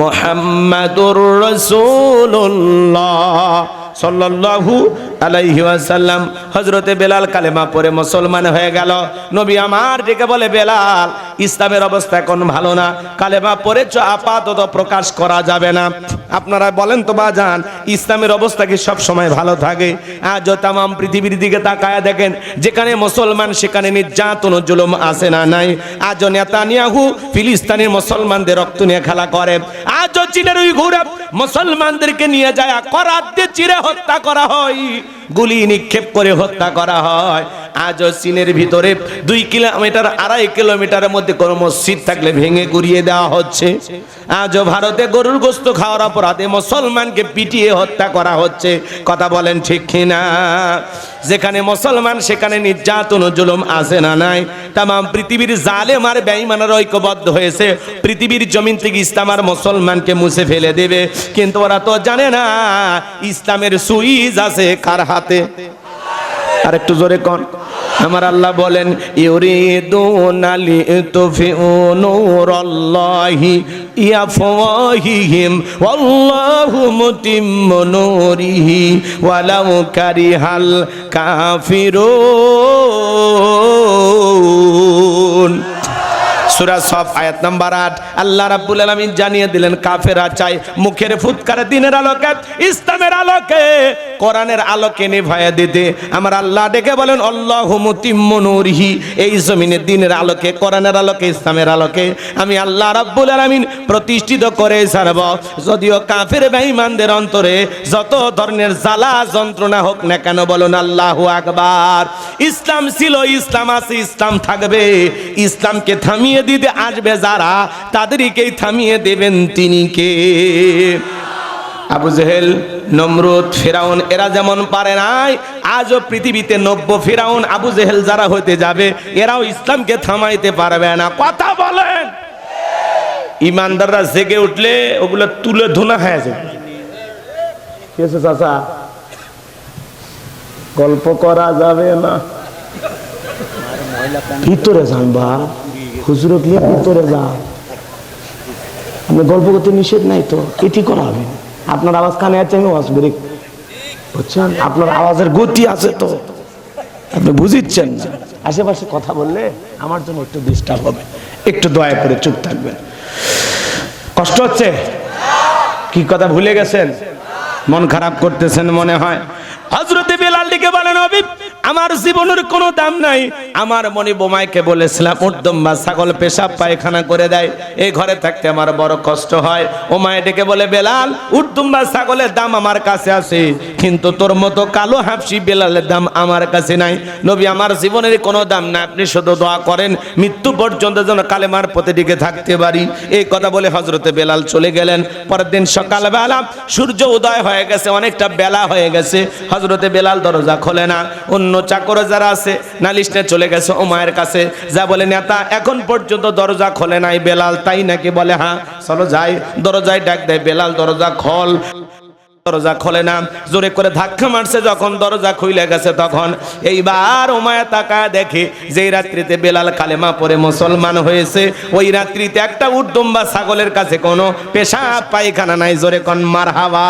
মুহাম্মাদুর রাসূলুল্লাহ সাল্লাল্লাহু আলাইহি ওয়াসাল্লাম। হযরতে বেলাল কালেমা পড়ে মুসলমান হয়ে গেল। নবী আমার ডেকে বলে, বেলাল ইসলামের অবস্থা এখন ভালো না, কালেমা পড়েছ আপাতত প্রকাশ করা যাবে না। আপনারা বলেন তো বাজান, ইসলামের অবস্থা কি সব সময় ভালো থাকে? আজ তামাম পৃথিবীর দিকে তাকায় দেখেন, যেখানে মুসলমান সেখানে নির্যাতন ও জুলুম আছে না নাই? আজ নেতানিয়াহু ফিলিস্তিনের মুসলমানদের রক্ত নিয়ে খেলা করে। আজ চীনের উইঘুরে মুসলমানদেরকে নিয়ে যায় করাত দিয়ে চিরে হত্যা করা হয়, গুলি নিক্ষেপ করে হত্যা করা হয়। আজও চীনের ভিতরে 2 কিলোমিটার 2.5 কিলোমিটারের মধ্যে কোনো মসজিদ থাকলে ভেঙে গুড়িয়ে দেওয়া হচ্ছে। আজও ভারতে গরুর গোশত খাওয়ার অপরাধে মুসলমানকে পিটিয়ে হত্যা করা হচ্ছে। কথা বলেন ঠিক কিনা? যেখানে মুসলমান সেখানে নির্যাতন ও জুলুম আছে না নাই? তামাম পৃথিবীর জালেম আর বেঈমানরা ঐক্যবদ্ধ হয়েছে পৃথিবীর জমিন থেকে ইসলাম আর মুসলমানকে মুছে ফেলে দেবে। কিন্তু ওরা তো জানে না ইসলামের সুইচ আছে কার হাতে। আর একটু জোরে কোন আমার আল্লাহ বলেন, ইউরিদুনা লিতুফিউ নূরাল্লাহি বিআফওয়াহিহিম ওয়াল্লাহু মুতিম্মু নূরিহি ওয়ালাউ কারিহাল কাফিরুন। সূরা সফ আয়াত নাম্বার 8। আল্লাহ রাব্বুল আলামিন জানিয়ে দিলেন, কাফেররা চায় মুখের ফুৎকারে দিনের আলোকে, ইসলামের আলোকে, কোরআনের আলোকে নিভায়া দিতে। আমার আল্লাহ ডেকে বলেন, আল্লাহু মুতিম্মু নূরিহি, এই জমিনে দিনের আলোকে, কোরআনের আলোকে, ইসলামের আলোকে আমি আল্লাহ রাব্বুল আলামিন প্রতিষ্ঠিত করে ছাড়ব। যদিও কাফের বেঈমানদের অন্তরে যত ধরনের জ্বালা যন্ত্রণা হোক না কেন, বলুন আল্লাহু আকবার। ইসলাম ছিল, ইসলাম আছে, ইসলাম থাকবে। ইসলামকে থামিয়ে দিতে আসবে যারা, তাদেরকেই থামিয়ে দেবেন তিনি কে? আবু জেহেল, নমরুদ, ফিরাউন এরা যেমন পারে নাই, আজও পৃথিবীতে 90 ফিরাউন আবু জেহেল যারা হতে যাবে এরাও ইসলামকে থামাইতে পারবে না। কথা বলেন। ইমানদাররা জেগে উঠলে ওগুলো তুলে ধোনা হয়ে যাবে। কি আছে চাচা, গল্প করা যাবে না, ভিতরে যান বা হুজুর ভিতরে যান। আমি গল্প করতে নিষেধ নাই তো, এটি করা হবে না। আপনার আওয়াজ কানে আছে, আমি আওয়াজ বেরিয়ে বুঝছেন, আপনার আওয়াজের গতি আছে তো, আপনি বুঝিচ্ছেন না। আশেপাশে কথা বললে আমার জন্য একটু ডিস্টার্ব হবে, একটু দয়া করে চুপ থাকবেন। কষ্ট হচ্ছে? কি কথা ভুলে গেছেন? মন খারাপ করতেছেন মনে হয়। হযরতে বেলাল ডেকে বলেন, নবী আমার জীবনের কোনো দাম নাই। আমার মনি বোমাইকে বলেছিলাম উর্দম বা ছাগল পেশাব পায়খানা করে দেয়, এই ঘরে থাকতে আমার বড় কষ্ট হয়। ওমায় ডেকে বলে, বেলাল উর্দম বা ছাগলের দাম আমার কাছে আছে, কিন্তু তোর মতো কালো হাফসি বেলালের দাম আমার কাছে নাই। নবী আমার জীবনের কোনো দাম নাই, আপনি শুধু দোয়া করেন মৃত্যু পর্যন্ত যেন কালেমার পথে টিকে থাকতে পারি। এই কথা বলে হযরতে বেলাল চলে গেলেন। পরের দিন সকালবেলা সূর্য উদয় হয়ে গেছে, অনেকটা বেলা হয়ে গেছে। হযরতে বেলাল দরজা খোলে না। অন্য চাকর যারা আছে নালিশ নিয়ে চলে গেছে ওমায়ের কাছে, যা বলে, নেতা এখন পর্যন্ত দরজা খোলে নাই বেলাল, তাই নাকি? বলে হ্যাঁ। চলো যাই। দরজায় ডাক দেয়, বেলাল দরজা খোল। দরজা খোলে না, জোরে করে ধাক্কা মারছে। যখন দরজা খুলে গেছে তখন এইবার ওমায়া তাকায় দেখে যে রাত্রিতে বেলাল কালেমা পড়ে মুসলমান হয়েছে, ওই রাত্রিতে একটা উর্দম্বা ছাগলের কাছে কোনো পেশাব পায়খানা নাই। জোরে কোন মারহাবা।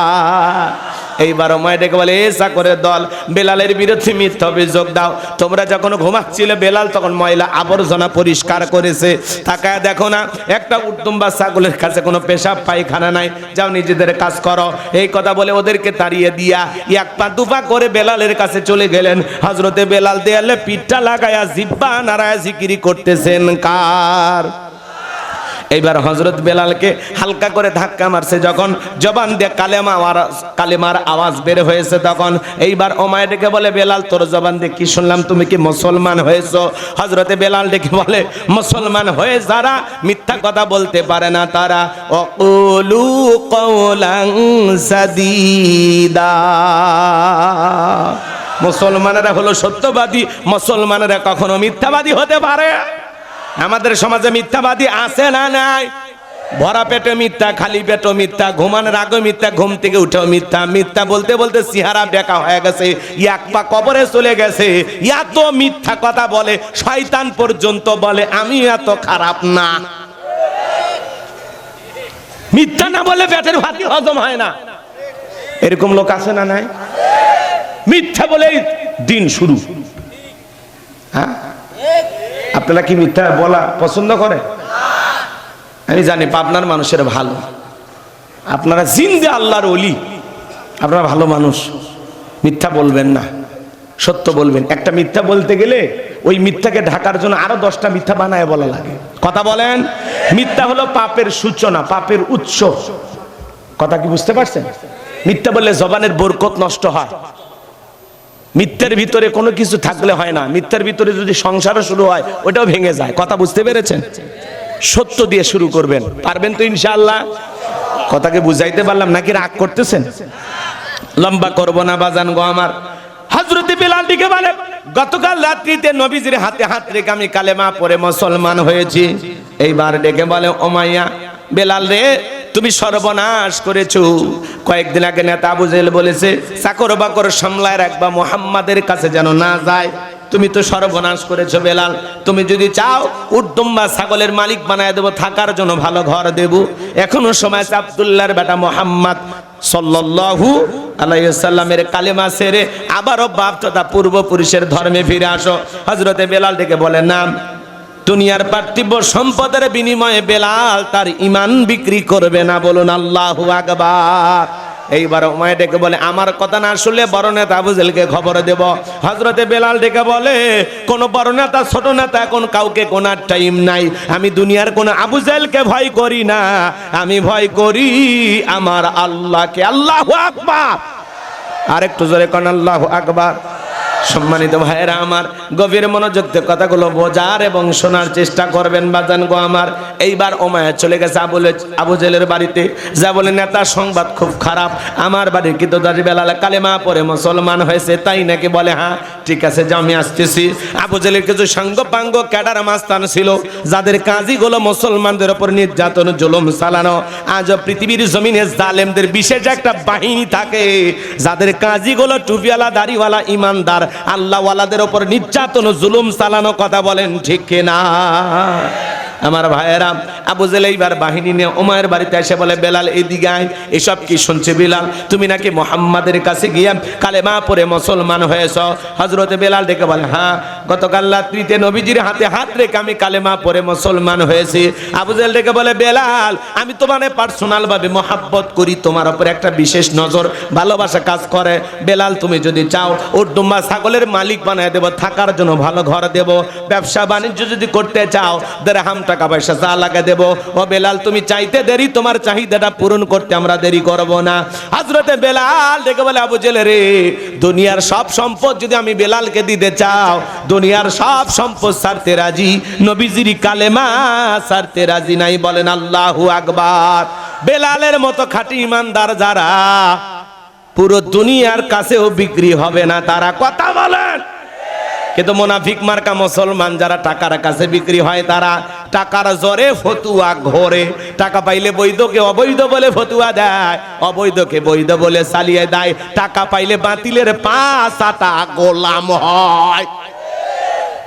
এইবার ওমায়া ডেকে বলে, এ চাকরের দল, বেলালের বিরুদ্ধে মিথ্যা অভিযোগ দাও। তোমরা যখন ঘুমাচ্ছিলে বেলাল তখন ময়লা আবর্জনা পরিষ্কার করেছে, তাকায় দেখো না একটা উর্দম্বা ছাগলের কাছে কোনো পেশাব পায়খানা নাই, যাও নিজেদের কাজ করো। এই কথা বলে ওদেরকে তাড়িয়ে দিয়া এক পা দুপা করে বেলালের কাছে চলে গেলেন। হযরতে বেলাল দেয়ালে পিঠটা লাগায়া জিব্বা নাড়ায়া জিকিরি করতেছেন কার? এইবার হযরত বেলালকে হালকা করে ধাক্কা মারছে, যখন জবান দিয়ে কালেমার আওয়াজ বের হয়েছে তখন এইবার ওমায় ডেকে বলে, বেলাল তোর জবান দিয়ে কি শুনলাম, তুমি কি মুসলমান হয়েছো? হযরতে বেলাল ডেকে বলে, মুসলমান হয়ে যারা মিথ্যা কথা বলতে পারে না তারা অকুলু কওলান সাদীদা। মুসলমানেরা হলো সত্যবাদী, মুসলমানেরা কখনো মিথ্যাবাদী হতে পারে। আমাদের সমাজে মিথ্যাবাদী আছে না নাই? ভরা পেটে মিথ্যা, খালি পেটে মিথ্যা, ঘুমানোর আগে মিথ্যা, ঘুম থেকে উঠেও মিথ্যা। মিথ্যা বলতে বলতে চেহারা বেঁকা হয়ে গেছে, এক পা কবরে চলে গেছে। এত মিথ্যা কথা বলে শয়তান পর্যন্ত বলে আমি এত খারাপ না। মিথ্যা না বলে পেটের ভাতই হজম হয় না, এরকম লোক আছে না নাই? মিথ্যা বলেই দিন শুরু। হ্যাঁ, আপনারা কি মিথ্যা বলা পছন্দ করেন? আমি জানি পাবনার মানুষের ভালো, আপনারা জিন্দে আল্লাহর ওলি, আপনারা ভালো মানুষ। মিথ্যা বলবেন না, সত্য বলবেন। একটা মিথ্যা বলতে গেলে ওই মিথ্যাকে ঢাকার জন্য আরো 10টা মিথ্যা বানায় বলা লাগে। কথা বলেন। মিথ্যা হলো পাপের সূচনা, পাপের উৎস। কথা কি বুঝতে পারছেন? মিথ্যা বললে জবানের বরকত নষ্ট হয়। মিথ্যার ভিতরে কোনো কিছু থাকলে হয় না, মিথ্যার ভিতরে যদি সংসারও শুরু হয় ওটাও ভেঙে যায়। কথা বুঝতে পেরেছেন? সত্য দিয়ে শুরু করবেন, পারবেন তো ইনশাআল্লাহ? কথাকে বুঝাইতে পারলাম নাকি রাগ করতেছেন? লম্বা করব না বাজান গো আমার। হযরত বেলাল ডেকে বলে, গতকাল রাত্রিতে নবীজির হাতে হাত রেখে আমি কালেমা পড়ে মুসলমান হয়েছি। এইবার ডেকে বলে, ওমাইয়া বেলাল রে, তুমি সর্বনাশ করেছো। কয়েকদিন আগে নেতা আবু জেহেল বলেছে চাকর বাকর সামলায় রাখবা, মুহাম্মাদের কাছে যেন না যায়। তুমি তো সর্বনাশ করেছো বেলাল। তুমি যদি চাও উর্দম্বা ছাগলের মালিক বানায় দেবো, থাকার জন্য ভালো ঘর দেব। এখনো সময় আছে, আব্দুল্লাহর বেটা মুহাম্মদ সাল্লাল্লাহু আলাইহি সাল্লামের কালেমা ছেড়ে আবারও বাপ তথা পূর্বপুরুষের ধর্মে ফিরে আসো। হযরতে বেলাল ডেকে বলে, না, দুনিয়ার পার্থিব সম্পদের বিনিময়ে বেলাল তার ঈমান বিক্রি করবে না। বলুন আল্লাহু আকবার। এইবার ওমায় ডেকে বলে, আমার কথা না শুনলে বড় নেতা আবু জেহেলকে খবর দেব। হযরতে বেলাল ডেকে বলে, কোন বড় নেতা ছোট নেতা এখন কাউকে কোনার টাইম নাই। আমি দুনিয়ার কোন আবু জেহেলকে ভয় করি না, আমি ভয় করি আমার আল্লাহকে। আল্লাহু আকবার। আরেকটু জোরে কোন আল্লাহু আকবার। সম্মানিত ভাইয়েরা আমার, গভীর মনোযোগ দিয়ে কথাগুলো বোঝার এবং শোনার চেষ্টা করবেন বাজান গো আমার। এইবার ওমায়া চলে গেছে আবু জেলের বাড়িতে, যা বলে নেতা সংবাদ খুব খারাপ, আমার বাড়ির কিতদারি বেলাল কালেমা পড়ে মুসলমান হয়েছে, তাই নাকি? বলে হ্যাঁ ঠিক আছে, যে আমি আসতেছি। আবু জেলের কিছু সাঙ্গপাঙ্গ ক্যাডার মাস্তান ছিল, যাদের কাজীগুলো মুসলমানদের উপর নির্যাতন জুলুম চালানো। আজ পৃথিবীর জমিনে জালেমদের বিশেষ একটা বাহিনী থাকে, যাদের কাজীগুলো টুপিওয়ালা দাড়িওয়ালা ইমানদার আল্লাহওয়ালাদের উপর নির্যাতন জুলুম চালানো। কথা বলেন ঠিক কিনা আমার ভাইয়েরা? আবু জেল এইবার বাহিনী নিয়ে ওমায়ের বাড়িতে এসে বলে, বেলাল এদিকে আয়। এসব কি শুনছে বেলাল? তুমি নাকি মুহাম্মাদের কাছে গিয়ে কালেমা পড়ে মুসলমান হয়েছ? হযরতে বেলাল ডেকে বলে, হ্যাঁ, গতকাল রাত্রিতে নবীজির হাতে হাত রেখে আমি কালেমা পড়ে মুসলমান হয়েছি। আবু জেল ডেকে বলে, বেলাল আমি তোমার পার্সোনাল ভাবে মহাব্বত করি, তোমার উপর একটা বিশেষ নজর ভালোবাসা কাজ করে। বেলাল তুমি যদি চাও ওর দুম্বা ছাগলের মালিক বানায় দেব, থাকার জন্য ভালো ঘর দেব, ব্যবসা বাণিজ্য যদি করতে চাও দেড়হাম টাকা পয়সা যা লাগে দেব। ও বেলাল তুমি চাইতে দেরি, তোমার চাহিদাটা পূরণ করতে আমরা দেরি করব না। হযরতে বেলাল ডেকে বলে, আবু জেল রে, দুনিয়ার সব সম্পদ যদি আমি বেলালকে দিতে চাও, দুনিয়ার সব সম্পদ ছাড়তে রাজি, নবীজির কালেমা ছাড়তে রাজি নাই। বলেন আল্লাহু আকবার। বেলালের মতো খাঁটি ইমানদার যারা, পুরো দুনিয়ার কাছেও বিক্রি হবে না তারা। কথা বলেন। কিন্তু মুনাফিক মার্কা মুসলমান যারা টাকার কাছে বিক্রি হয়, তারা টাকার জোরে ফতুয়া ঘোরে। টাকা পাইলে বৈধকে অবৈধ বলে ফতুয়া দেয়, অবৈধকে বৈধ বলে চালিয়ে দেয়। টাকা পাইলে বাতিলের পাঁচাটা গোলাম হয়।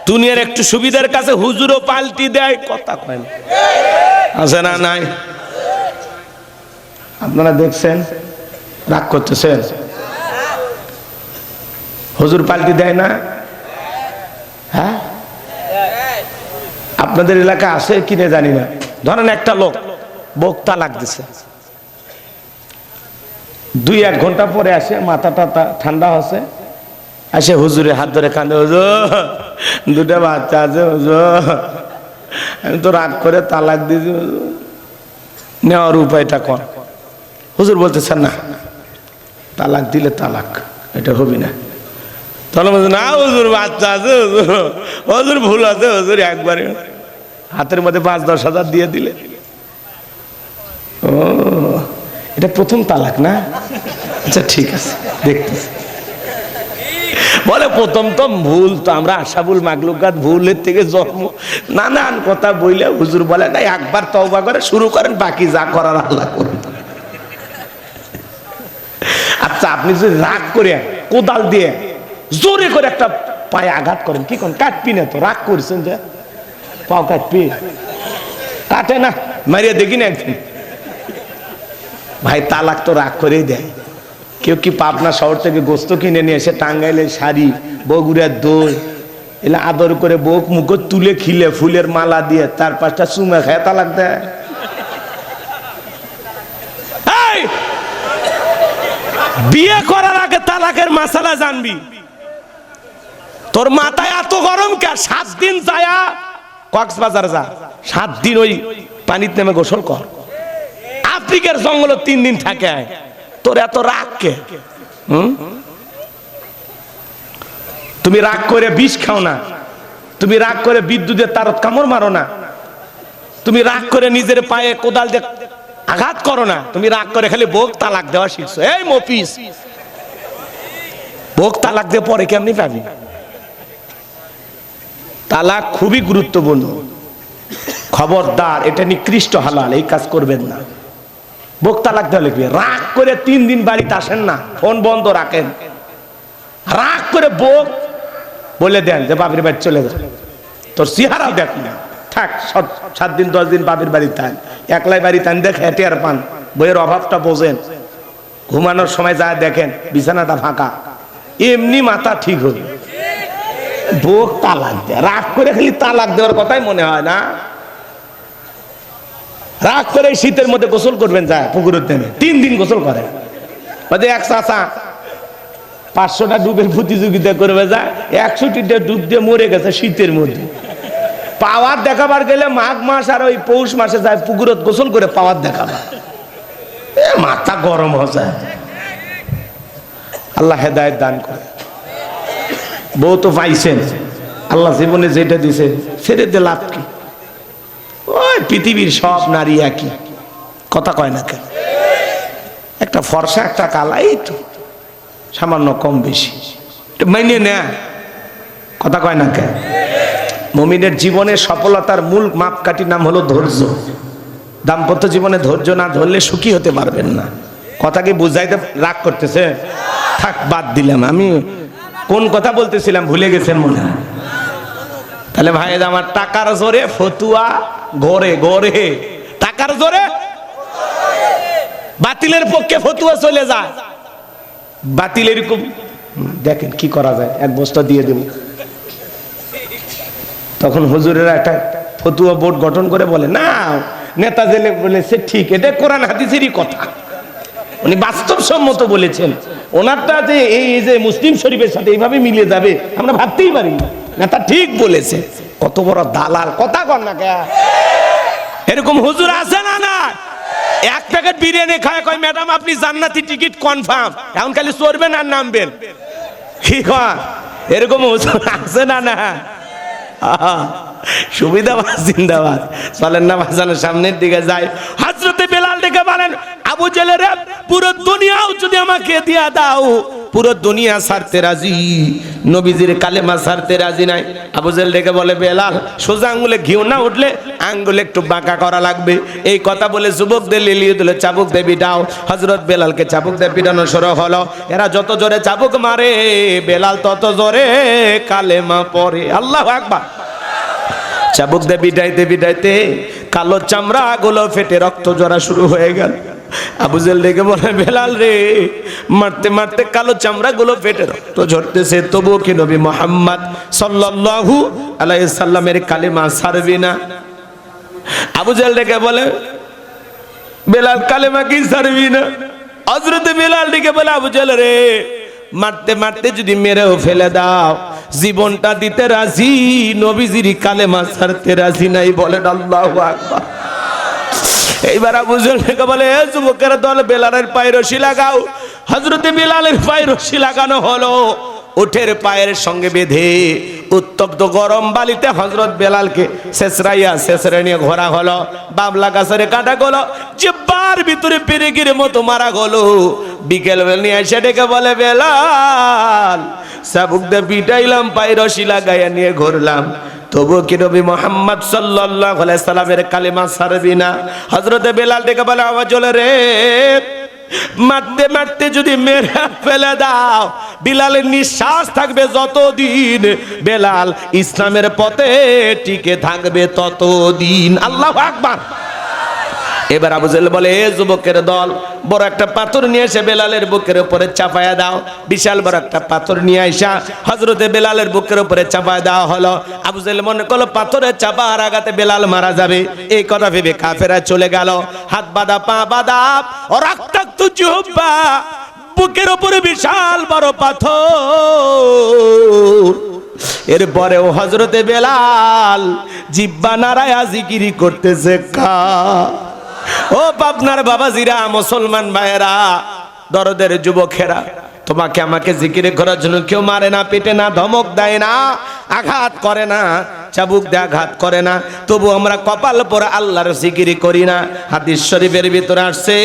দুনিয়ার একটু সুবিধার কাছে হুজুরও পাল্টি দেয়। কথা কয় না? আছে না নাই? আপনারা দেখছেন, রাগ করতেছেন? হুজুর পাল্টি দেয় না? হ্যাঁ, আপনাদের এলাকা আছে কিনে জানি না। ধরেন একটা লোক বক্তা লাগতেছে, 2-1 ঘন্টা পরে আসে, মাথাটা ঠান্ডা হচ্ছে, আসে হুজুরের হাত ধরে কান্দে, হুজুর 2টা বাচ্চা আছে হুজুর, আমি তো রাগ করে তালাক দিয়েছি, নেওয়ার উপায়টা কর। হুজুর বলতেছেন না, তালাক দিলে তালাক, এটা হবি না। তাহলে বলছে, না হুজুর বাচ্চা আছে হুজুর, হুজুর ভুল আছে হুজুর, একবারে হাতের মধ্যে 5-10 হাজার দিয়ে দিলে। ও, এটা প্রথম তালাক না? আচ্ছা ঠিক আছে, দেখতেছি। বলে প্রথম তো ভুল, তো আমরা আশাবুল মাগলুকাত, ভুলের থেকে জন্ম, নানান কথা বইলে হুজুর বলে না, একবার তওবা করে শুরু করেন, বাকি যা করার আল্লাহ করুন। আচ্ছা আপনি যদি রাগ করে কোদাল দিয়ে জোরে করে একটা পায়ে আঘাত করেন, কি করেন? কাটবি না তো? রাগ করছেন যে পাও কাটবি? কাটে না, মারিয়া দেখি না একদিন। ভাই তালাক তো রাগ করেই দেয়। কেউ কি পাবনা শহর থেকে গোস্ত কিনে নিয়ে এসে টাঙ্গাইলে শাড়ি, বগুড়ার দই এলে আদর করে বউক মুখ তুলে খিলে ফুলের মালা দিয়ে 4-5টা চুমা খায় তালাক দেয়? বিয়ে করার আগে তালাকের মাসালা জানবি। তোর মাথায় এত গরম কে? 7 দিন যায়া কক্সবাজার যা, 7 দিন ওই পানিতে নেমে গোসল কর। আফ্রিকার জঙ্গলে 3 দিন থাকে। তোর এত রাগ কে? তুমি রাগ করে বিষ খাও না, তুমি রাগ করে বিদ্যুতের তারত কামড় মারো না, তুমি রাগ করে নিজের পায়ে কোদাল দিয়ে আঘাত করো না, তুমি রাগ করে খালি বউক তালাক দেওয়া শিখছো। এই মফিস, বউক তালাক দিয়ে পরে কেমনি পাবি? তালাক খুবই গুরুত্বপূর্ণ, খবরদার, এটা নিকৃষ্ট হালাল, এই কাজ করবেন না। বউক তালাক দেওয়া লিখবে। রাগ করে 3 দিন বাড়িতে আসেন না, ফোন বন্ধ রাখেন, রাগ করে বউক বলে দেন যে বাবির বাড়ি চলে যা, তোর চেহারাও দেখ না, থাক 7 দিন 10 দিন বাবির বাড়ি থাক, একলাই বাড়ি থান, দেখ হেঁটে আর পান, বইয়ের অভাবটা বোঝেন, ঘুমানোর সময় যা দেখেন বিছানাটা ফাঁকা, এমনি মাথা ঠিক হবে। বউ তালাক দেয়, রাগ করে খালি তালাক দেওয়ার কথাই মনে হয় না। রাগ করে শীতের মধ্যে গোসল করবেন, যায় পুকুরের নেমে 3 দিন গোসল করে। এক চাচা 500টা ডুবের প্রতিযোগিতা করবে, যায় 100টা ডুব দিয়ে মরে গেছে শীতের মধ্যে। পাওয়ার দেখাবার গেলে মাঘ মাস আর ওই পৌষ মাসে যায় পুকুরত গোসল করে পাওয়ার দেখাবার, মাথা গরম হয়ে যায়। আল্লাহ হেদায়েত দান করে। বউ তো পাইছেন, আল্লাহ জীবনে যেটা দিছে ছেড়ে দিয়ে লাভ কি? ওই পৃথিবীর সব নারী একই, কথা কয় না কেন? একটা ফর্সা একটা কালা, এই তো সামান্য কম বেশি মাইনে নেয়, কথা কয় না কেন? মুমিনের জীবনের সফলতার মূল মাপকাঠির নাম হলো ধৈর্য। দাম্পত্য জীবনে ধৈর্য না ধরলে সুখী হতে পারবেন না। কথা কি বুঝাইতে রাগ করতেছে? থাক, বাদ দিলাম। আমি কোন কথা বলতেছিলাম ভুলে গেছেন মনে হয়। তাহলে ভাই আমার টাকার জোরে ফতুয়া ঘরে ঘরে, টাকার জোরে বাতিলের পক্ষে ফতুয়া চলে যায়। বাতিল এরকম দেখেন কি করা যায়, এক বস্তা দিয়ে দেব। তখন হুজুরেরা একটা ফতুয়া বোর্ড গঠন করে বলে, না নেতা জেলে বলেছে ঠিক, এটা কোরআন হাদিসেরই কথা, উনি বাস্তবসম্মত বলেছেন। ওনারটা যে এই যে মুসলিম শরীফের সাথে এইভাবে মিলে যাবে আমরা ভাবতেই পারি না। নেতা ঠিক বলেছে। কত বড় দালাল, কথা কর না কে? এরকম হুজুর আছে না? না, এক প্যাকেট বিরিয়ানি খায় কয় ম্যাডাম আপনি জান্নাতি টিকিট কনফার্ম, এখন খালি চড়বেন আর নামবেন। কি কয়? এরকম হুজুর আছে না? না, সুবিধাবাদ জিন্দাবাদ। চলেন না ভাসানের সামনের দিকে যায়। হযরতে বেলাল ডেকে বলেন, আবু জেলের পুরো দুনিয়াও যদি আমাকে দিয়া দাও, পুরো দুনিয়া ছাড়তে রাজি, নবীজির কালেমা ছাড়তে রাজি নাই। আবু জেল ডেকে বলে, বেলাল সোজা আঙ্গুলে ঘিউ না উঠলে আঙ্গুলে একটু বাঁকা করা লাগবে। এই কথা বলে যুবকদের লিলিয়ে দিল, চাবুক দিয়ে পিটাও। হযরত বেলালকে চাবুক দিয়ে পিটানো শুরু হলো। এরা যত জোরে চাবুক মারে বেলাল তত জোরে কালেমা পড়ে। আল্লাহু আকবার। চাবুক দিয়ে পিটাইতে পিটাইতে কালো চামড়া গুলো ফেটে রক্ত ঝরা শুরু হয়ে গেল। আবু জেল ডেকে বলে, বেলাল রে, মারতে মারতে কালো চামড়া গুলো ফেটে রক্ত ঝরতেছে, তবুও কি নবী মুহাম্মদ সাল্লাল্লাহু আলাইহি সাল্লামের কালেমা ছাড়বি না? আবু জেল ডেকে বলে, বেলাল কালেমা কি ছাড়বি না? হযরতে বেলাল ডেকে বলে, আবু জেল রে, মারতে মারতে যদি মেরেও ফেলে দাও জীবনটা দিতে রাজি, নবীজির কালেমা ছাড়তে রাজি নাই। বলেন আল্লাহু আকবার। এইবার আবু জেল ডেকে বলে, এ যুবকের দল, বেলালের পায়ে রশি লাগাও। হযরতে বেলালের পায়ে রশি লাগানো হলো। উটের পায়ের সঙ্গে বেঁধে উত্তপ্ত গরম বালিতে হযরত বেলালকে শেষরাইয়া নিয়ে ঘোরা হলো। বাবলা গাছের কাটা গেলো, জিহ্বার ভিতরে পেরেকের মতো মারা গেলো। বিকেল বেলা নিয়ে এসে ডেকে বলে, বেলাল চাবুক দিয়ে পিটাইলাম, পায়ে রশি লাগাইয়া নিয়ে ঘুরলাম, তবুও কি নবী মুহাম্মদ সাল্লাল্লাহু আলাইহি সাল্লামের কালেমা ছাড়বি না? হযরতে বেলাল ডেকে বলে, আওয়াজ জলে রে, মারতে মারতে যদি মেরে ফেলে দাও, বেলালের নিঃশ্বাস থাকবে যতদিন, বেলাল ইসলামের পথে টিকে থাকবে ততদিন। আল্লাহু আকবার। এবার আবু জেল বলে, এ যুবকের দল, বড় একটা পাথর নিয়ে এসে বেলালের বুকের উপরে চাপায়া দাও। বিশাল বড় একটা পাথর নিয়ে আইসা হযরতে বেলালের বুকের উপরে চাপায়া দেওয়া হলো। আবু জেল মনে করলো পাথরের চাপার আঘাতে বেলাল মারা যাবে। এই কথা ভেবে কাফেরা চলে গেল। হাত বাঁধা, পা বাঁধা, রক্তাক্ত জিহ্বা, বুকের উপরে বিশাল বড় পাথর। এরপরেও হযরতে বেলাল জিহ্বা নাড়ায়া জিকিরি করতেছে। ও পাবনার বাবাজিরা, মুসলমান ভাইয়েরা, দরদের যুবকেরা, তোমাকে আমাকে জিকিরে করার জন্য কেউ মারে না, পেটে না, ধমক দেয় না, আঘাত করে না, চাবুক দিয়ে আঘাত করে না, তবু আমরা কপাল পরে আল্লাহর জিকিরি করি না। হাদিস শরীফের ভিতরে আসছে,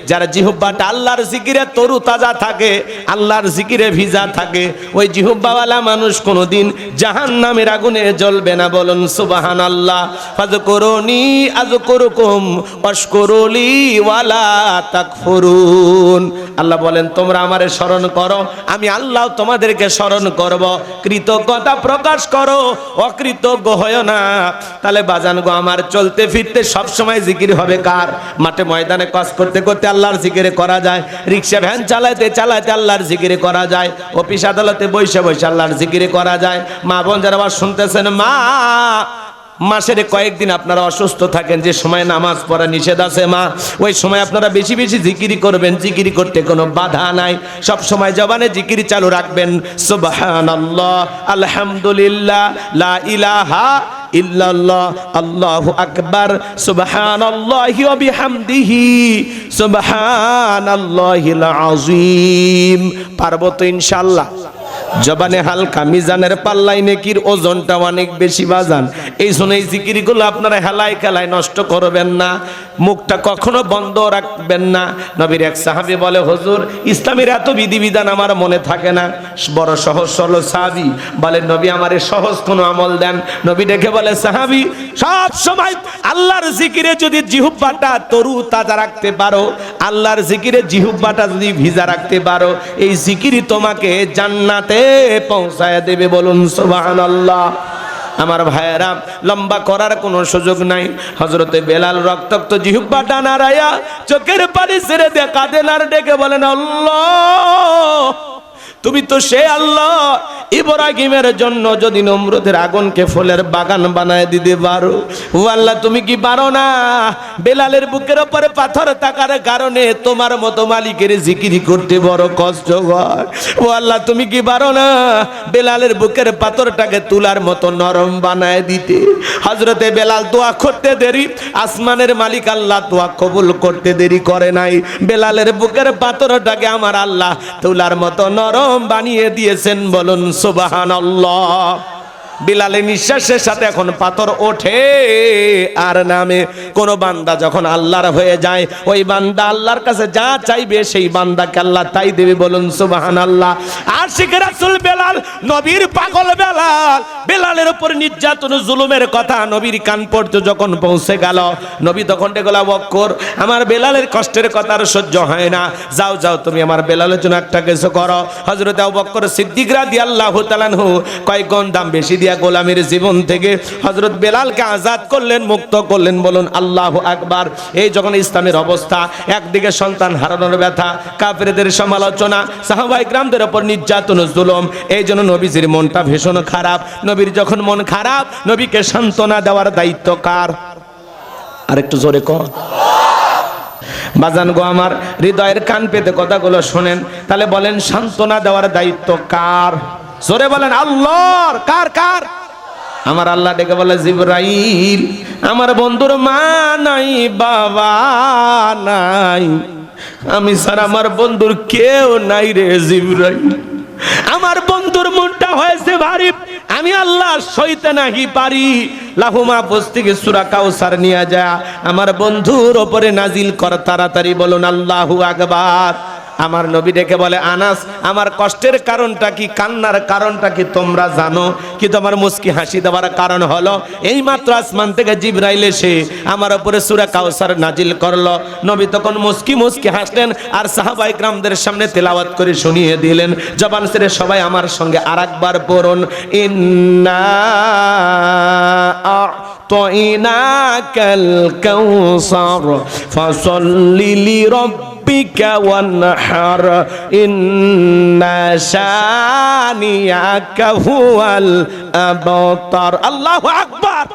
যার জিহ্বাটা আল্লাহর জিকিরে তরু তাজা থাকে, আল্লাহর জিকিরে ভিজা থাকে, ওই জিহ্বাওয়ালা মানুষ কোনোদিন জাহান্নামের আগুনে জ্বলবে না। বলুন সুবহানাল্লাহ। ফাযকুরুনি আযকুরুকুম ওয়াশকুরুলি ওয়ালা তাকফুরুন। আল্লাহ বলেন, তোমরা আমারে স্মরণ করো, আমি আল্লাহ তোমাদেরকে স্মরণ করব। কৃতজ্ঞতা প্রকাশ করো, অকৃতজ্ঞ হয় না। তাহলে বাজান গো, আমার চলতে ফিরতে সব সময় জিকির হবে কার? মাঠে ময়দানে কাজ করতে করতে আল্লাহর জিকির করা যায়, রিকশা ভ্যান চালাতে চালাতে আল্লাহর জিকির করা যায়, অফিস আদালতে বসে বসে আল্লাহর জিকির করা যায়। মা বোন যারা আবার শুনতেছেন, মা মাসের কয়েকদিন আপনারা অসুস্থ থাকেন, যে সময় নামাজ পড়া নিষেধ আছে মা, ওই সময় আপনারা বেশি বেশি জিকিরি করবেন। জিকিরি করতে কোনো বাধা নাই, সব সময় জবানে জিকিরি চালু রাখবেন। সুবহানাল্লাহ, আলহামদুলিল্লাহ, লা ইলাহা ইল্লাল্লাহ, আল্লাহু আকবার, সুবহানাল্লাহি ওয়া বিহামদিহি, সুবহানাল্লাহিল আযীম। পারবো তো ইনশাআল্লাহ? জবানে হালকা, মিজানের পাল্লায় নেকির ওজনটা অনেক বেশি বাজান। এই জন্য এই জিকিরগুলো আপনারা হেলায় খেলায় নষ্ট করবেন না, মুখটা কখনো বন্ধ রাখবেন না। নবীর এক সাহাবী বলে, হুজুর ইসলামের এত বিধিবিধান আমার মনে থাকে না। বড় সহজ সরল সাহাবী বলে, নবী আমারে সহজ কোনো আমল দেন। নবী ডেকে বলে, সাহাবী সব সময় আল্লাহর জিকিরে যদি জিহ্বাটা তরু তাজা রাখতে পারো, আল্লাহর জিকিরে জিহ্বাটা যদি ভিজা রাখতে পারো, এই জিকিরই তোমাকে জান্নাতে পৌঁছায় দেবে। বলুন সুবহানাল্লাহ। আমার ভাইয়েরা, লম্বা করার কোনো সুযোগ নাই। হযরতে বেলাল রক্তাক্ত জিহ্বাটা নাড়ায়া চোখের পানি ছেড়ে দিয়ে কাঁদেন আর ডেকে বলেন, আল্লাহ তুমি তো সে আল্লাহ, ইব্রাহিমের জন্য যদি নমরুদের আগুনকে ফুলের বাগান বানায় দিতে পারো, ও আল্লাহ তুমি কি পারো না বেলালের বুকের উপরে পাথর থাকার কারণে তোমার মতো মালিকের জিকির করতে বড় কষ্ট হয়। ও আল্লাহ তুমি কি পারো না বেলালের বুকের পাথরটাকে তুলার মতো নরম বানায় দিতে। হযরতে বেলাল দোয়া করতে দেরি, আসমানের মালিক আল্লাহ দোয়া কবুল করতে দেরি করে নাই। বেলালের বুকের পাথরটাকে আমার আল্লাহ তুলার মতো নরম বানিয়ে দিয়েছেন। বলুন সুবহানাল্লাহ। বিলালের নিঃশ্বাসের সাথে এখন পাথর ওঠে আর নামে। কোন বান্দা যখন আল্লাহর হয়ে যায়, ওই বান্দা আল্লাহর কাছে যা চাইবে সেই বান্দাকে আল্লাহ তাই দেবে। বলুন সুবহানাল্লাহ। আশিক রাসূল বেলাল, নবীর পাগল বেলাল, বেলালের উপর নির্যাতন জুলুমের কথা নবীর কান পর্যন্ত যখন পৌঁছে গেল, নবী তখন ডেকে আবু বকর, আমার বেলালের কষ্টের কথা আর সহ্য হয় না, যাও যাও তুমি আমার বেলালের জন্য একটা কিছু করো। হযরত আবু বকর সিদ্দিক রাদিয়াল্লাহু তাআলা আনহু কয়েক গুণ দাম বেশি দিয়া গোলামের জীবন থেকে হযরত বেলালকে আজাদ করলেন, মুক্ত করলেন। বলুন আল্লাহু আকবার। এই যখন ইসলামের অবস্থা, একদিকে সন্তান হারানোর ব্যথা, কাফেরদের সমালোচনা, সাহাবায়ে কেরামদের উপর নির্যাতন জুলুম, এই জন্য নবীজির মনটা ভীষণ খারাপ। নবীর যখন মন খারাপ, নবীকে সান্ত্বনা দেওয়ার দায়িত্ব কার? আর একটু জোরে কর। বাজান গো আমার, হৃদয়ের কান পেতে কথাগুলো শোনেন, তাহলে বলেন সান্ত্বনা দেওয়ার দায়িত্ব কার? জোরে বলেন আল্লাহর। কার? কার? আমার আল্লাহ ডেকে বলে, জিবরাইল আমার বন্ধুর মা নাই, বাবা নাই, আমি ছাড়া আমার বন্ধুর কেউ নাই রে জিবরাইল। আমার বন্ধুর মনটা হয়েছে ভারী, আমি আল্লাহ সইতে নাহি পারি। লাহুমা বস্তিকে সূরা কাউসার নিয়ে যা আমার বন্ধুর উপরে নাজিল কর তাড়াতাড়ি। বলুন আল্লাহু আকবার। আমার নবী ডেকে বলে, আনাস আমার কষ্টের কারণটা কি, কান্নার কারণটা কি তোমরা জানো? কিন্তু আমার মুস্কি হাসি দেওয়ার কারণ হলো, এই মাত্র আসমান থেকে জিবরাইল এসে আমার উপরে সূরা কাউসার নাজিল করলো। নবী তখন মুস্কি মুস্কি হাসলেন আর সাহাবায়ে কেরামদের সামনে তেলাওয়াত করে শুনিয়ে দিলেন। জবান ছেড়ে সবাই আমার সঙ্গে আরেকবার পড়ুন, ইন্না আ'তাইনাকাল কাউসার ফাসাল্লি লিরাব্বিকা ওয়ানহার ইন্না শানিয়াকা হুয়াল আবতার। আল্লাহু আকবার।